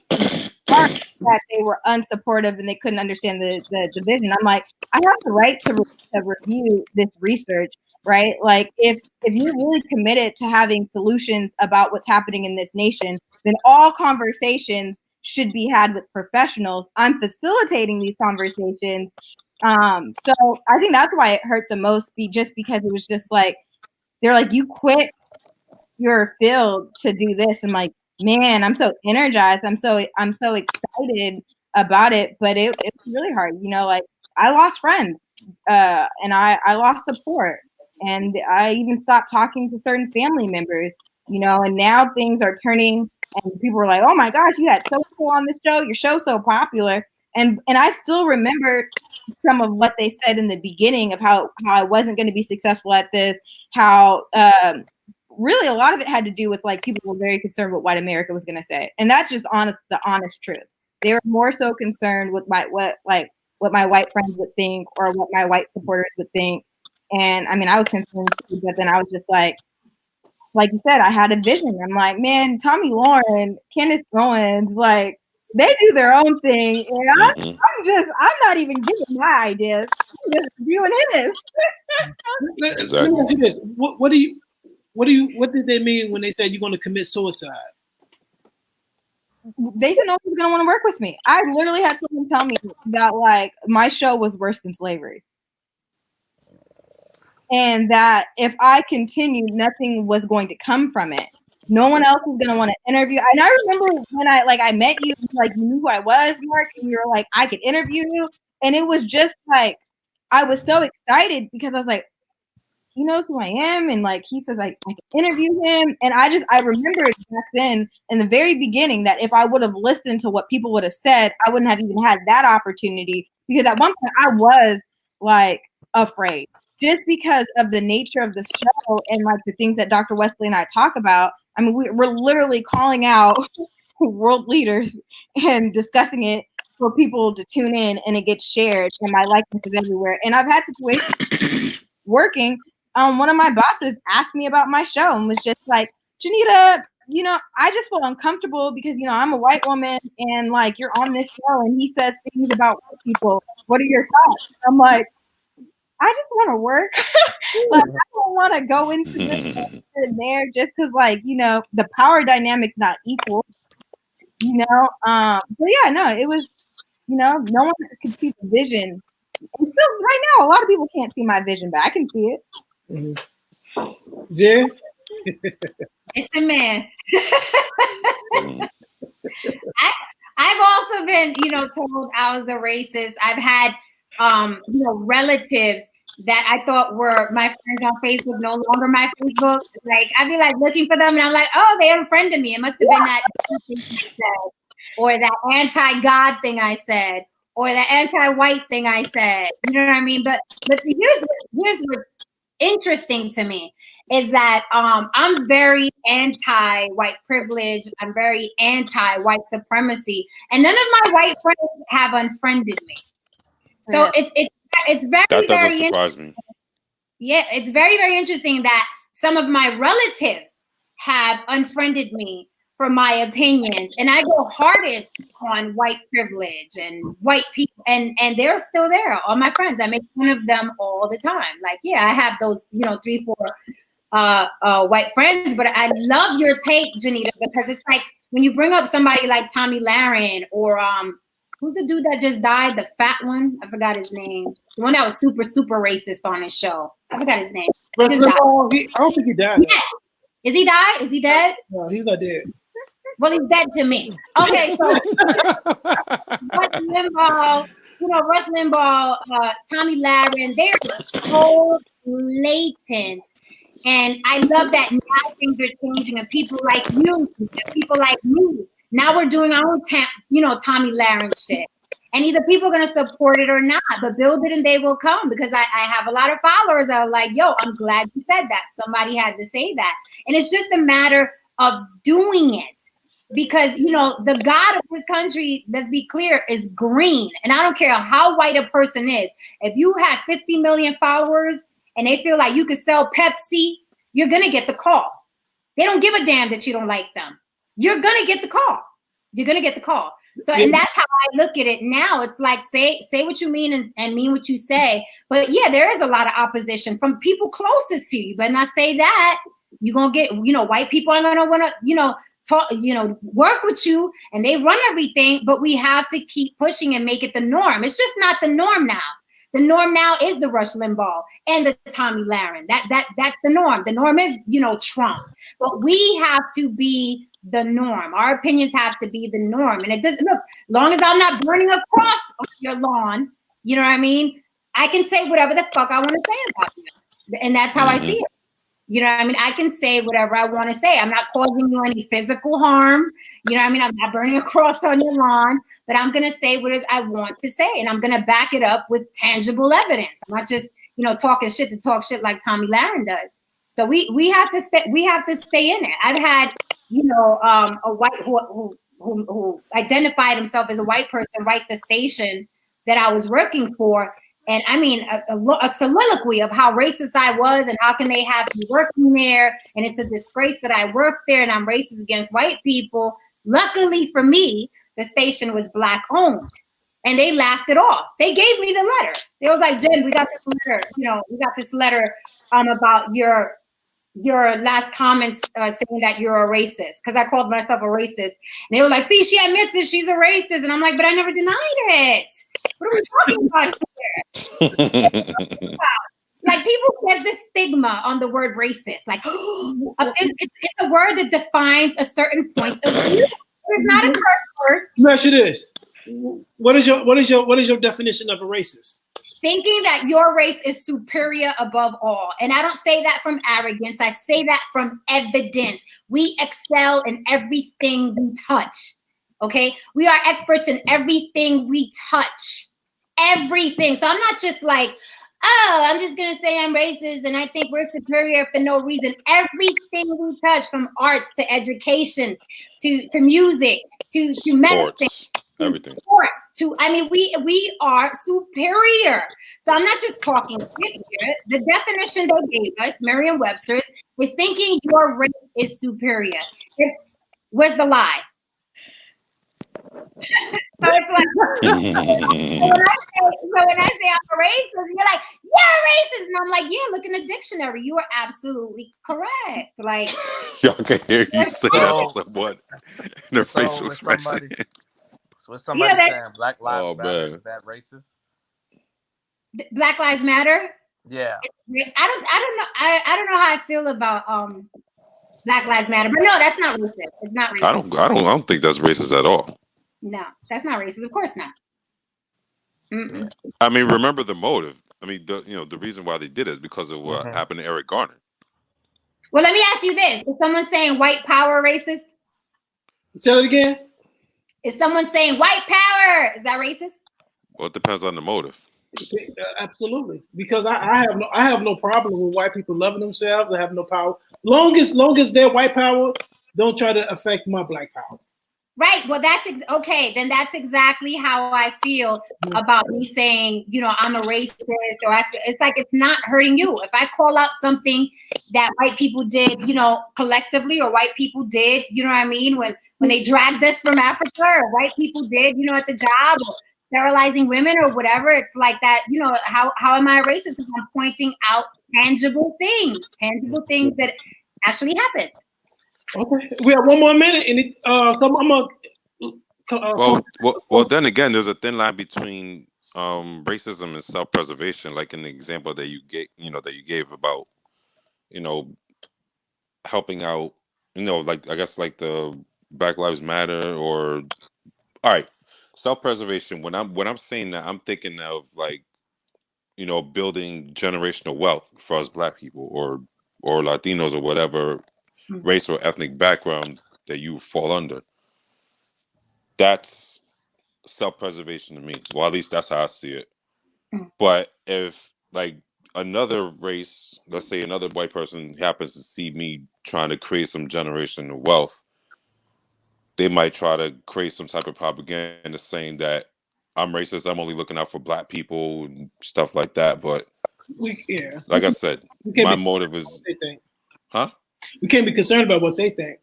that they were unsupportive and they couldn't understand the division. I'm like, I have the right to review this research, right? Like, if you're really committed to having solutions about what's happening in this nation, then all conversations should be had with professionals. I'm facilitating these conversations. So I think that's why it hurt the most, just because it was just like, they're like, you quit your field to do this. I'm like, man, I'm so energized. I'm so excited about it, but it was really hard. You know, like, I lost friends, and I lost support, and I even stopped talking to certain family members, you know, and now things are turning and people were like, oh my gosh, you had so cool on this show. Your show's so popular. And I still remember some of what they said in the beginning of how I wasn't going to be successful at this, how really a lot of it had to do with, like, people were very concerned what white America was going to say. And that's just the honest truth. They were more so concerned with what my white friends would think or what my white supporters would think. And I mean, I was concerned too, but then I was just like you said, I had a vision. I'm like, man, Tommy Lauren, Candace Owens, like, they do their own thing. And I'm not even giving my ideas. I'm just reviewing his. Exactly. Let me ask you this. What did they mean when they said you're going to commit suicide? They said no one's going to want to work with me. I literally had someone tell me that, like, my show was worse than slavery. And that if I continued, nothing was going to come from it. No one else was going to want to interview. And I remember when I met you, like, you knew who I was, Mark, and you were like, I could interview you. And it was just like, I was so excited because I was like, he knows who I am. And, like, he says I can interview him. And I remember back then in the very beginning that if I would have listened to what people would have said, I wouldn't have even had that opportunity, because at one point I was, like, afraid. Just because of the nature of the show and, like, the things that Dr. Wesley and I talk about. I mean, we're literally calling out world leaders and discussing it for people to tune in, and it gets shared, and my likeness is everywhere. And I've had situations working. One of my bosses asked me about my show and was just like, Janita, you know, I just feel uncomfortable because, you know, I'm a white woman and, like, you're on this show and he says things about white people. What are your thoughts? I'm like, I just want to work. Like, I don't want to go into this and there just because, like, you know, the power dynamic's not equal, you know. But yeah, no, it was, you know, no one could see the vision. And still, right now, a lot of people can't see my vision, but I can see it. Mm-hmm. Jay? It's the man. I've also been, you know, told I was a racist. I've had, you know, relatives that I thought were my friends on Facebook, no longer my Facebook. Like, I'd be like looking for them and I'm like, oh, they unfriended me. It must have been that thing I said, or that anti-God thing I said, or that anti-white thing I said. You know what I mean? But here's what's interesting to me is that I'm very anti-white privilege. I'm very anti-white supremacy, and none of my white friends have unfriended me. So it's very, that doesn't very surprise me. Yeah, it's very, very interesting that some of my relatives have unfriended me for my opinions, and I go hardest on white privilege and white people, and they're still there. All my friends, I make fun of them all the time. Like, yeah, I have those, you know, 3-4 white friends, but I love your take, Janita, because it's like when you bring up somebody like Tommy Lahren or who's the dude that just died, the fat one? I forgot his name. The one that was super, super racist on his show. I forgot his name. I don't think he died. Yeah. Is he died? Is he dead? No, he's not dead. Well, he's dead to me. Okay, so Rush Limbaugh, you know, Rush Limbaugh, Tommy Lahren, they're so blatant And I love that now things are changing, and people like you, and people like me. Now we're doing our own, Tommy Lahren shit. And either people are going to support it or not, but build it and they will come, because I have a lot of followers that are like, yo, I'm glad you said that. Somebody had to say that. And it's just a matter of doing it, because, the God of this country, let's be clear, is green. And I don't care how white a person is. If you have 50 million followers and they feel like you could sell Pepsi, you're going to get the call. They don't give a damn that you don't like them. You're going to get the call. You're going to get the call. So, and that's how I look at it now. It's like, say what you mean and mean what you say. But yeah, there is a lot of opposition from people closest to you. But not say that. You're going to get, white people aren't going to want to, talk, work with you, and they run everything. But we have to keep pushing and make it the norm. It's just not the norm now. The norm now is the Rush Limbaugh and the Tommy Lahren. That's the norm. The norm is, Trump. But we have to be the norm. Our opinions have to be the norm. And it doesn't look, long as I'm not burning a cross on your lawn, you know what I mean? I can say whatever the fuck I want to say about you. And that's how I see it. You know what I mean? I can say whatever I want to say. I'm not causing you any physical harm. You know what I mean? I'm not burning a cross on your lawn, but I'm going to say what it is I want to say. And I'm going to back it up with tangible evidence. I'm not just, talking shit to talk shit like Tommy Lahren does. So we have to stay in it. I've had, a white who identified himself as a white person write the station that I was working for. And I mean, a soliloquy of how racist I was and how can they have me working there. And it's a disgrace that I work there and I'm racist against white people. Luckily for me, the station was Black owned and they laughed it off. They gave me the letter. They was like, Jen, we got this letter about your last comments saying that you're a racist, because I called myself a racist. And they were like, see, she admits it, she's a racist. And I'm like, but I never denied it. What are we talking about here? Like, people get this stigma on the word racist. Like, it's a word that defines a certain point of view. It's not a curse word. Yes, it is. What is your definition of a racist? Thinking that your race is superior above all. And I don't say that from arrogance. I say that from evidence. We excel in everything we touch. Okay? We are experts in everything we touch. Everything. So I'm not just like, oh, I'm just going to say I'm racist and I think we're superior for no reason. Everything we touch, from arts to education to music to medicine. Everything. We are superior. So I'm not just talking shit here. The definition they gave us, Merriam-Webster's, is thinking your race is superior. Where's the lie? So it's like, when I say I'm a racist, you're like, you're a racist. And I'm like, yeah, look in the dictionary. You are absolutely correct. Like, y'all can hear you say that to someone in a facial expression. So somebody saying Black Lives Matter, man. Is that racist? Black Lives Matter? Yeah. I don't know how I feel about Black Lives Matter, but no, that's not racist. It's not racist. I don't think that's racist at all. No, that's not racist. Of course not. Mm-mm. I mean, remember the motive. I mean, the reason why they did it is because of what happened to Eric Garner. Well, let me ask you this: is someone saying white power racist? Tell it again. Is someone saying white power? Is that racist? Well, it depends on the motive. Absolutely, because I have no problem with white people loving themselves. I have no power. Long as their white power don't try to affect my black power. Right. Well, that's okay. Then that's exactly how I feel about me saying, I'm a racist, or it's like it's not hurting you. If I call out something that white people did, collectively, or white people did, you know what I mean, when they dragged us from Africa, or white people did, at the job, or sterilizing women or whatever, it's like that. How am I a racist if I'm pointing out tangible things that actually happened? Okay, we have one more minute, and so I'm gonna. Well, then again, there's a thin line between racism and self-preservation, like in the example that you gave about, helping out, like I guess like the Black Lives Matter, or all right, self-preservation. When I'm saying that, I'm thinking of like, building generational wealth for us Black people, or or Latinos or whatever race or ethnic background that you fall under. That's self-preservation to me. Well, at least that's how I see it. But if like another race, let's say another white person happens to see me trying to create some generational wealth, they might try to create some type of propaganda saying that I'm racist, I'm only looking out for black people and stuff like that. But like I said, my motive is, huh? We can't be concerned about what they think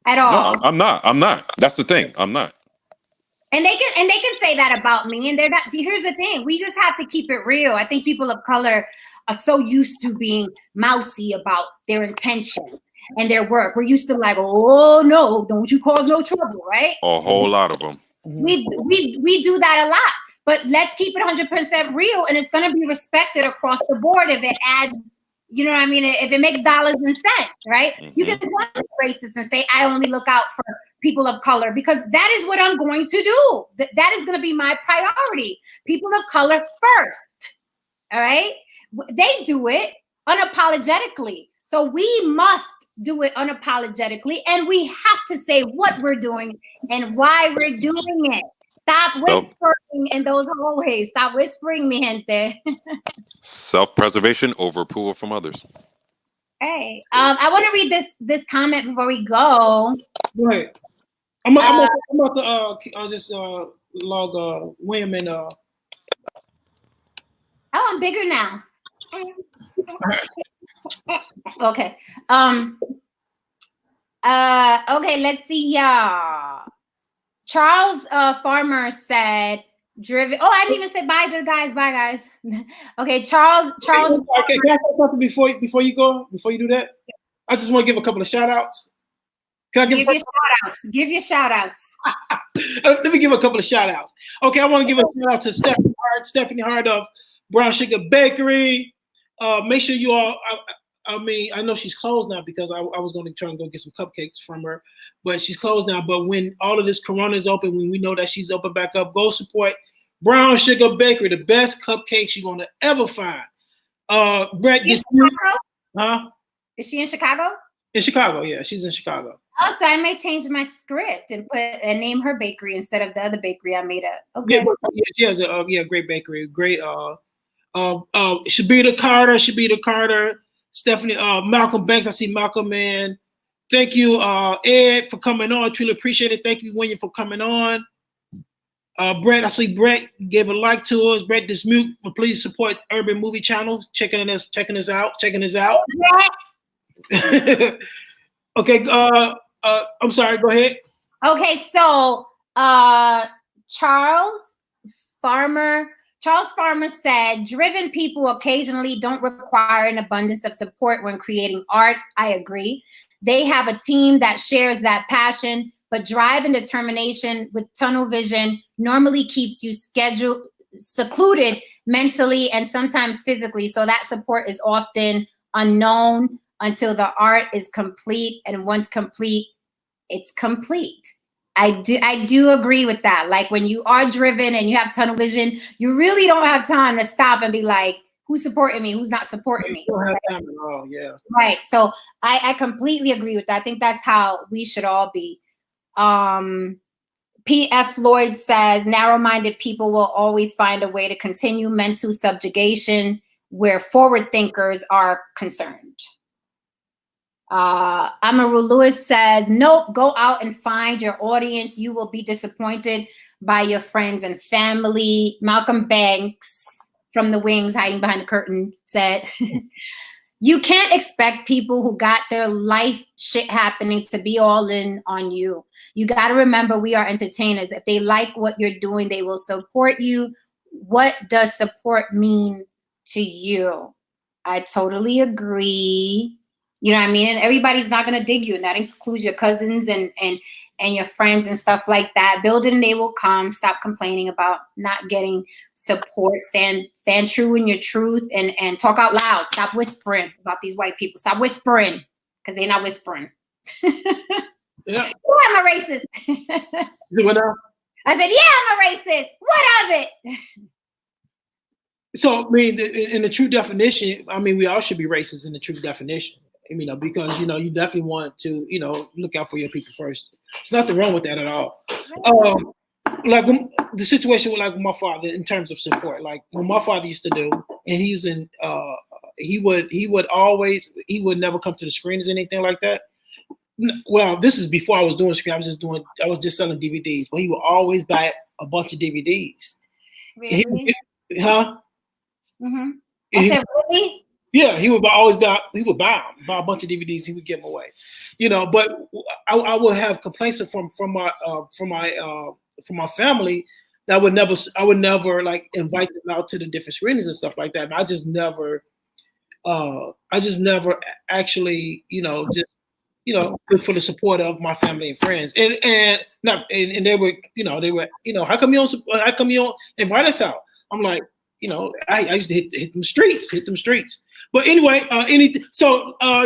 at all. No, I'm not. That's the thing. I'm not. And they can say that about me, and they're not. See, here's the thing: we just have to keep it real. I think people of color are so used to being mousy about their intentions and their work. We're used to like, oh no, don't you cause no trouble, right? A whole lot of them. We do that a lot, but let's keep it 100% real, and it's going to be respected across the board if it adds. You know what I mean? If it makes dollars and cents, right? You can point to racist and say, I only look out for people of color, because that is what I'm going to do. That is going to be my priority. People of color first, all right? They do it unapologetically. So we must do it unapologetically, and we have to say what we're doing and why we're doing it. Stop whispering in those hallways. Stop whispering, mi gente. Self-preservation over approval from others. Hey, I want to read this comment before we go. Go ahead. I'm about to I'll just log William and Oh, I'm bigger now. Okay. Okay, let's see. Charles Farmer said, driven. Oh, I didn't even say bye to guys. Bye, guys. Okay, Charles. Can I say something before you go? Before you do that, I just want to give a couple of shout outs. Can I give your shout outs? Give your shout outs. Let me give a couple of shout outs. Okay, I want to give a shout out to Stephanie Hart of Brown Sugar Bakery. Make sure you all. I mean, I know she's closed now because I was going to try and go get some cupcakes from her, but she's closed now. But when all of this Corona is open, when we know that she's open back up, go support Brown Sugar Bakery, the best cupcakes you're going to ever find. Brett, huh? Is she in Chicago? In Chicago, yeah, she's in Chicago. Oh, so I may change my script and name her bakery instead of the other bakery I made up. Okay. Yeah, she has a great bakery, great. Shabita Carter. Stephanie, Malcolm Banks. I see Malcolm, man. Thank you, Ed, for coming on. Truly appreciate it. Thank you, William, for coming on. Brett, I see Brett gave a like to us. Brett Dismute, please support Urban Movie Channel. Checking us out. Okay, I'm sorry. Go ahead. Okay, so Charles Farmer said, driven people occasionally don't require an abundance of support when creating art. I agree. They have a team that shares that passion, but drive and determination with tunnel vision normally keeps you secluded mentally and sometimes physically. So that support is often unknown until the art is complete. And once complete, it's complete. I do agree with that. Like when you are driven and you have tunnel vision, you really don't have time to stop and be like, who's supporting me? Who's not supporting me? You don't have time at all, yeah. Right. So I completely agree with that. I think that's how we should all be. P.F. Floyd says, narrow-minded people will always find a way to continue mental subjugation where forward thinkers are concerned. Amaru Lewis says, nope, go out and find your audience. You will be disappointed by your friends and family. Malcolm Banks from the wings hiding behind the curtain said, you can't expect people who got their life shit happening to be all in on you. You got to remember we are entertainers. If they like what you're doing, they will support you. What does support mean to you? I totally agree. You know what I mean? And everybody's not going to dig you. And that includes your cousins and your friends and stuff like that. Build it and they will come. Stop complaining about not getting support. Stand true in your truth and talk out loud. Stop whispering about these white people. Stop whispering because they're not whispering. Yeah. Oh, I'm a racist. I said, yeah, I'm a racist. What of it? So, I mean, in the true definition, I mean, we all should be racist in the true definition. you know, because you know you definitely want to, you know, look out for your people first. There's nothing wrong with that at all. Like the situation with like my father in terms of support, like what my father used to do, and he's in, he would never come to the screens or anything like that. Well, this is before I was doing screen. I was just selling DVDs, but he would always buy a bunch of DVDs. Really? Huh? Mm-hmm. I said, really? Yeah, he would buy a bunch of DVDs. He would give them away, you know. But I would have complaints from my family that I would never like invite them out to the different screenings and stuff like that. And I just never actually, you know, just, you know, look for the support of my family and friends. And they were, how come you don't invite us out? I'm like, you know, I used to hit them streets. But anyway,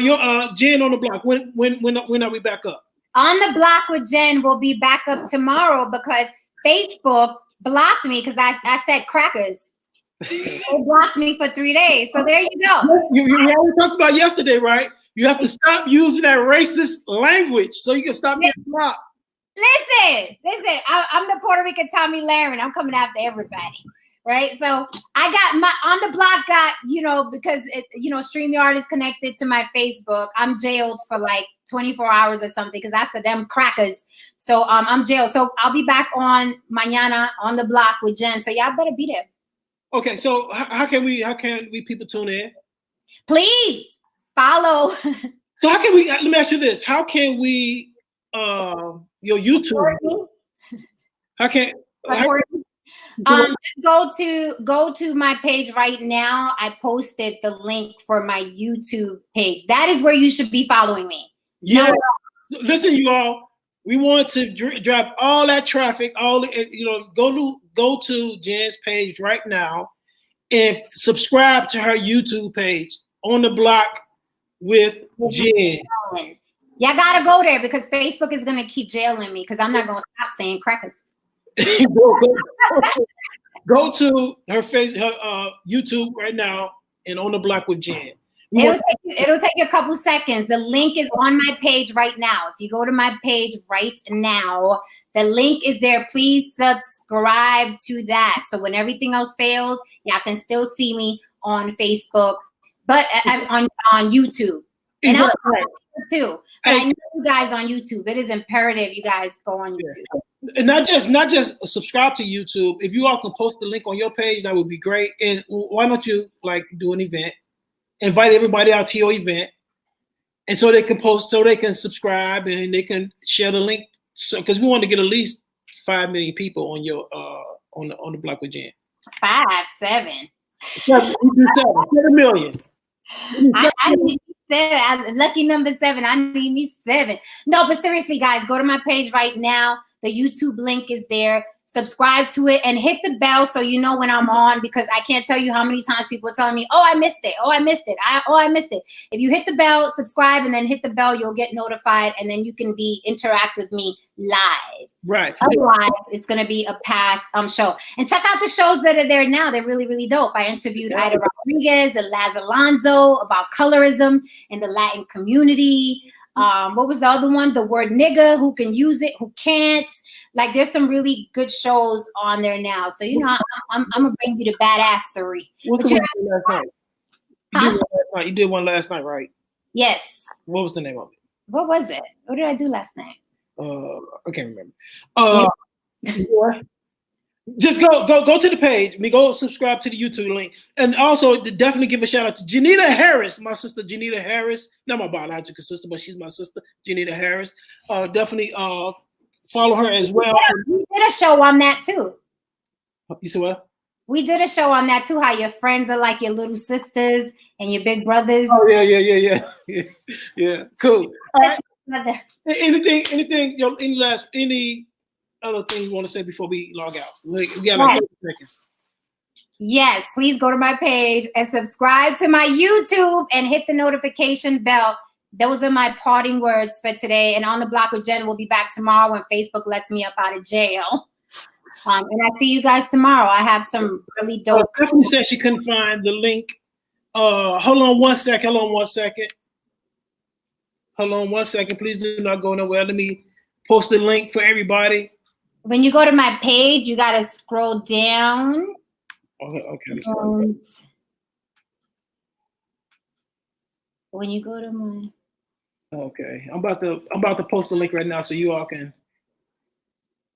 your Jen on the block. When are we back up? On the Block with Jen will be back up tomorrow because Facebook blocked me because I said crackers. They blocked me for 3 days. So there you go. You already talked about yesterday, right? You have to stop using that racist language so you can stop getting blocked. Listen. I'm the Puerto Rican Tommy Lahren. I'm coming after everybody. Right. So I got my On the Block because StreamYard is connected to my Facebook. I'm jailed for like 24 hours or something because I said them crackers. So I'm jailed. So I'll be back on mañana on the Block with Jen. So y'all better be there. Okay. So how can we people tune in? Please follow. So let me ask you this. How can we your YouTube? Just go to my page right now. I posted the link for my YouTube page. That is where you should be following me. Yeah. Listen, you all. We want to drive all that traffic. Go to Jen's page right now and subscribe to her YouTube page, On the Block with Jen. Y'all gotta go there because Facebook is gonna keep jailing me because I'm not gonna stop saying crackers. Go to her YouTube right now and On the Block with Jen. It'll take you a couple seconds. The link is on my page right now. If you go to my page right now, the link is there. Please subscribe to that. So when everything else fails, y'all can still see me on Facebook, but I'm on YouTube. And I'm on YouTube too. But I know you guys on YouTube. It is imperative you guys go on YouTube. And not just subscribe to YouTube. If you all can post the link on your page, that would be great. And why don't you do an event? Invite everybody out to your event, and so they can post, so they can subscribe, and they can share the link. So, because we want to get at least 5 million people on your on the Block with Jen. 7 million. I need 7. Lucky number 7. I need me 7. No, but seriously, guys, go to my page right now. The YouTube link is there. Subscribe to it and hit the bell so you know when I'm on, because I can't tell you how many times people are telling me, oh, I missed it. Oh, I missed it. I missed it. If you hit the bell, subscribe, and then hit the bell, you'll get notified, and then you can interact with me live. Right. Otherwise, it's going to be a past show. And check out the shows that are there now. They're really, really dope. I interviewed Ida Rodriguez and Laz Alonso about colorism in the Latin community. What was the other one? The word nigga, who can use it, who can't. Like, there's some really good shows on there now. So, I'm going to bring you the badassery. What's the one last night? You did one last night, right? Yes. What was the name of it? What was it? What did I do last night? I can't remember. Yeah. Just go to the page. Go subscribe to the YouTube link. And also definitely give a shout out to Janita Harris, my sister Janita Harris. Not my biological sister, but she's my sister, Janita Harris. Definitely follow her as well. We did a show on that too. You see what? We did a show on that too, how your friends are like your little sisters and your big brothers. Oh yeah. Cool. All right. Anything, any other thing you want to say before we log out? We got like 30 seconds. Yes, please go to my page and subscribe to my YouTube and hit the notification bell. Those are my parting words for today. And On the Block with Jen will be back tomorrow when Facebook lets me up out of jail. And I see you guys tomorrow. I have some really dope. Stephanie said she couldn't find the link. Hold on one second. Hold on 1 second. Please do not go nowhere. Let me post the link for everybody. When you go to my page, you gotta scroll down. Okay. When you go to my Okay. I'm about to post the link right now so you all can.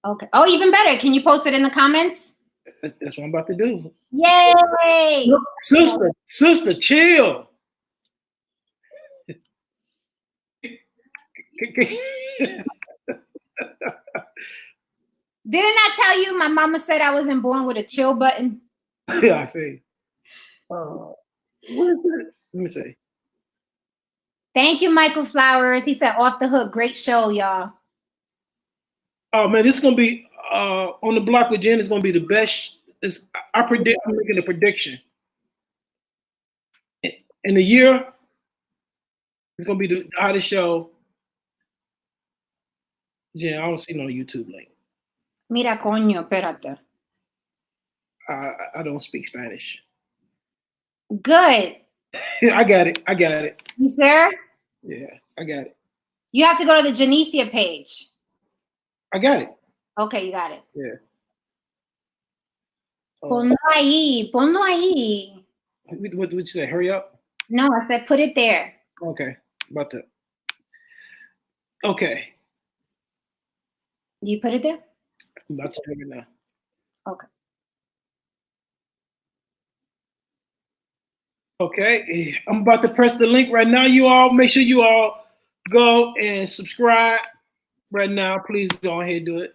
Okay. Oh, even better. Can you post it in the comments? That's what I'm about to do. Yay! Sister, chill. Didn't I tell you my mama said I wasn't born with a chill button? Yeah, I see. What is it? Let me see. Thank you, Michael Flowers. He said off the hook. Great show, y'all. Oh man, this is gonna be on the block with Jen. It's gonna be the best. I'm making a prediction. In a year, it's gonna be the hottest show. Jen, I don't see no YouTube link. Mira, coño, espérate. I don't speak Spanish. Good. I got it. You sure? Yeah, I got it. You have to go to the Janicia page. I got it. Okay, you got it. Yeah. Ponlo ahí. Ponlo ahí. What would you say? Hurry up? No, I said put it there. Okay. About to. Okay. You put it there? I'm about to do it now. Okay. Okay. I'm about to press the link right now. You all make sure you all go and subscribe right now. Please go ahead and do it.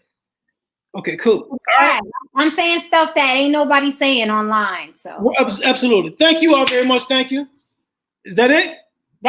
Okay, cool. All right. I'm saying stuff that ain't nobody saying online. So Well, absolutely. Thank you all very much. Thank you. Is that it?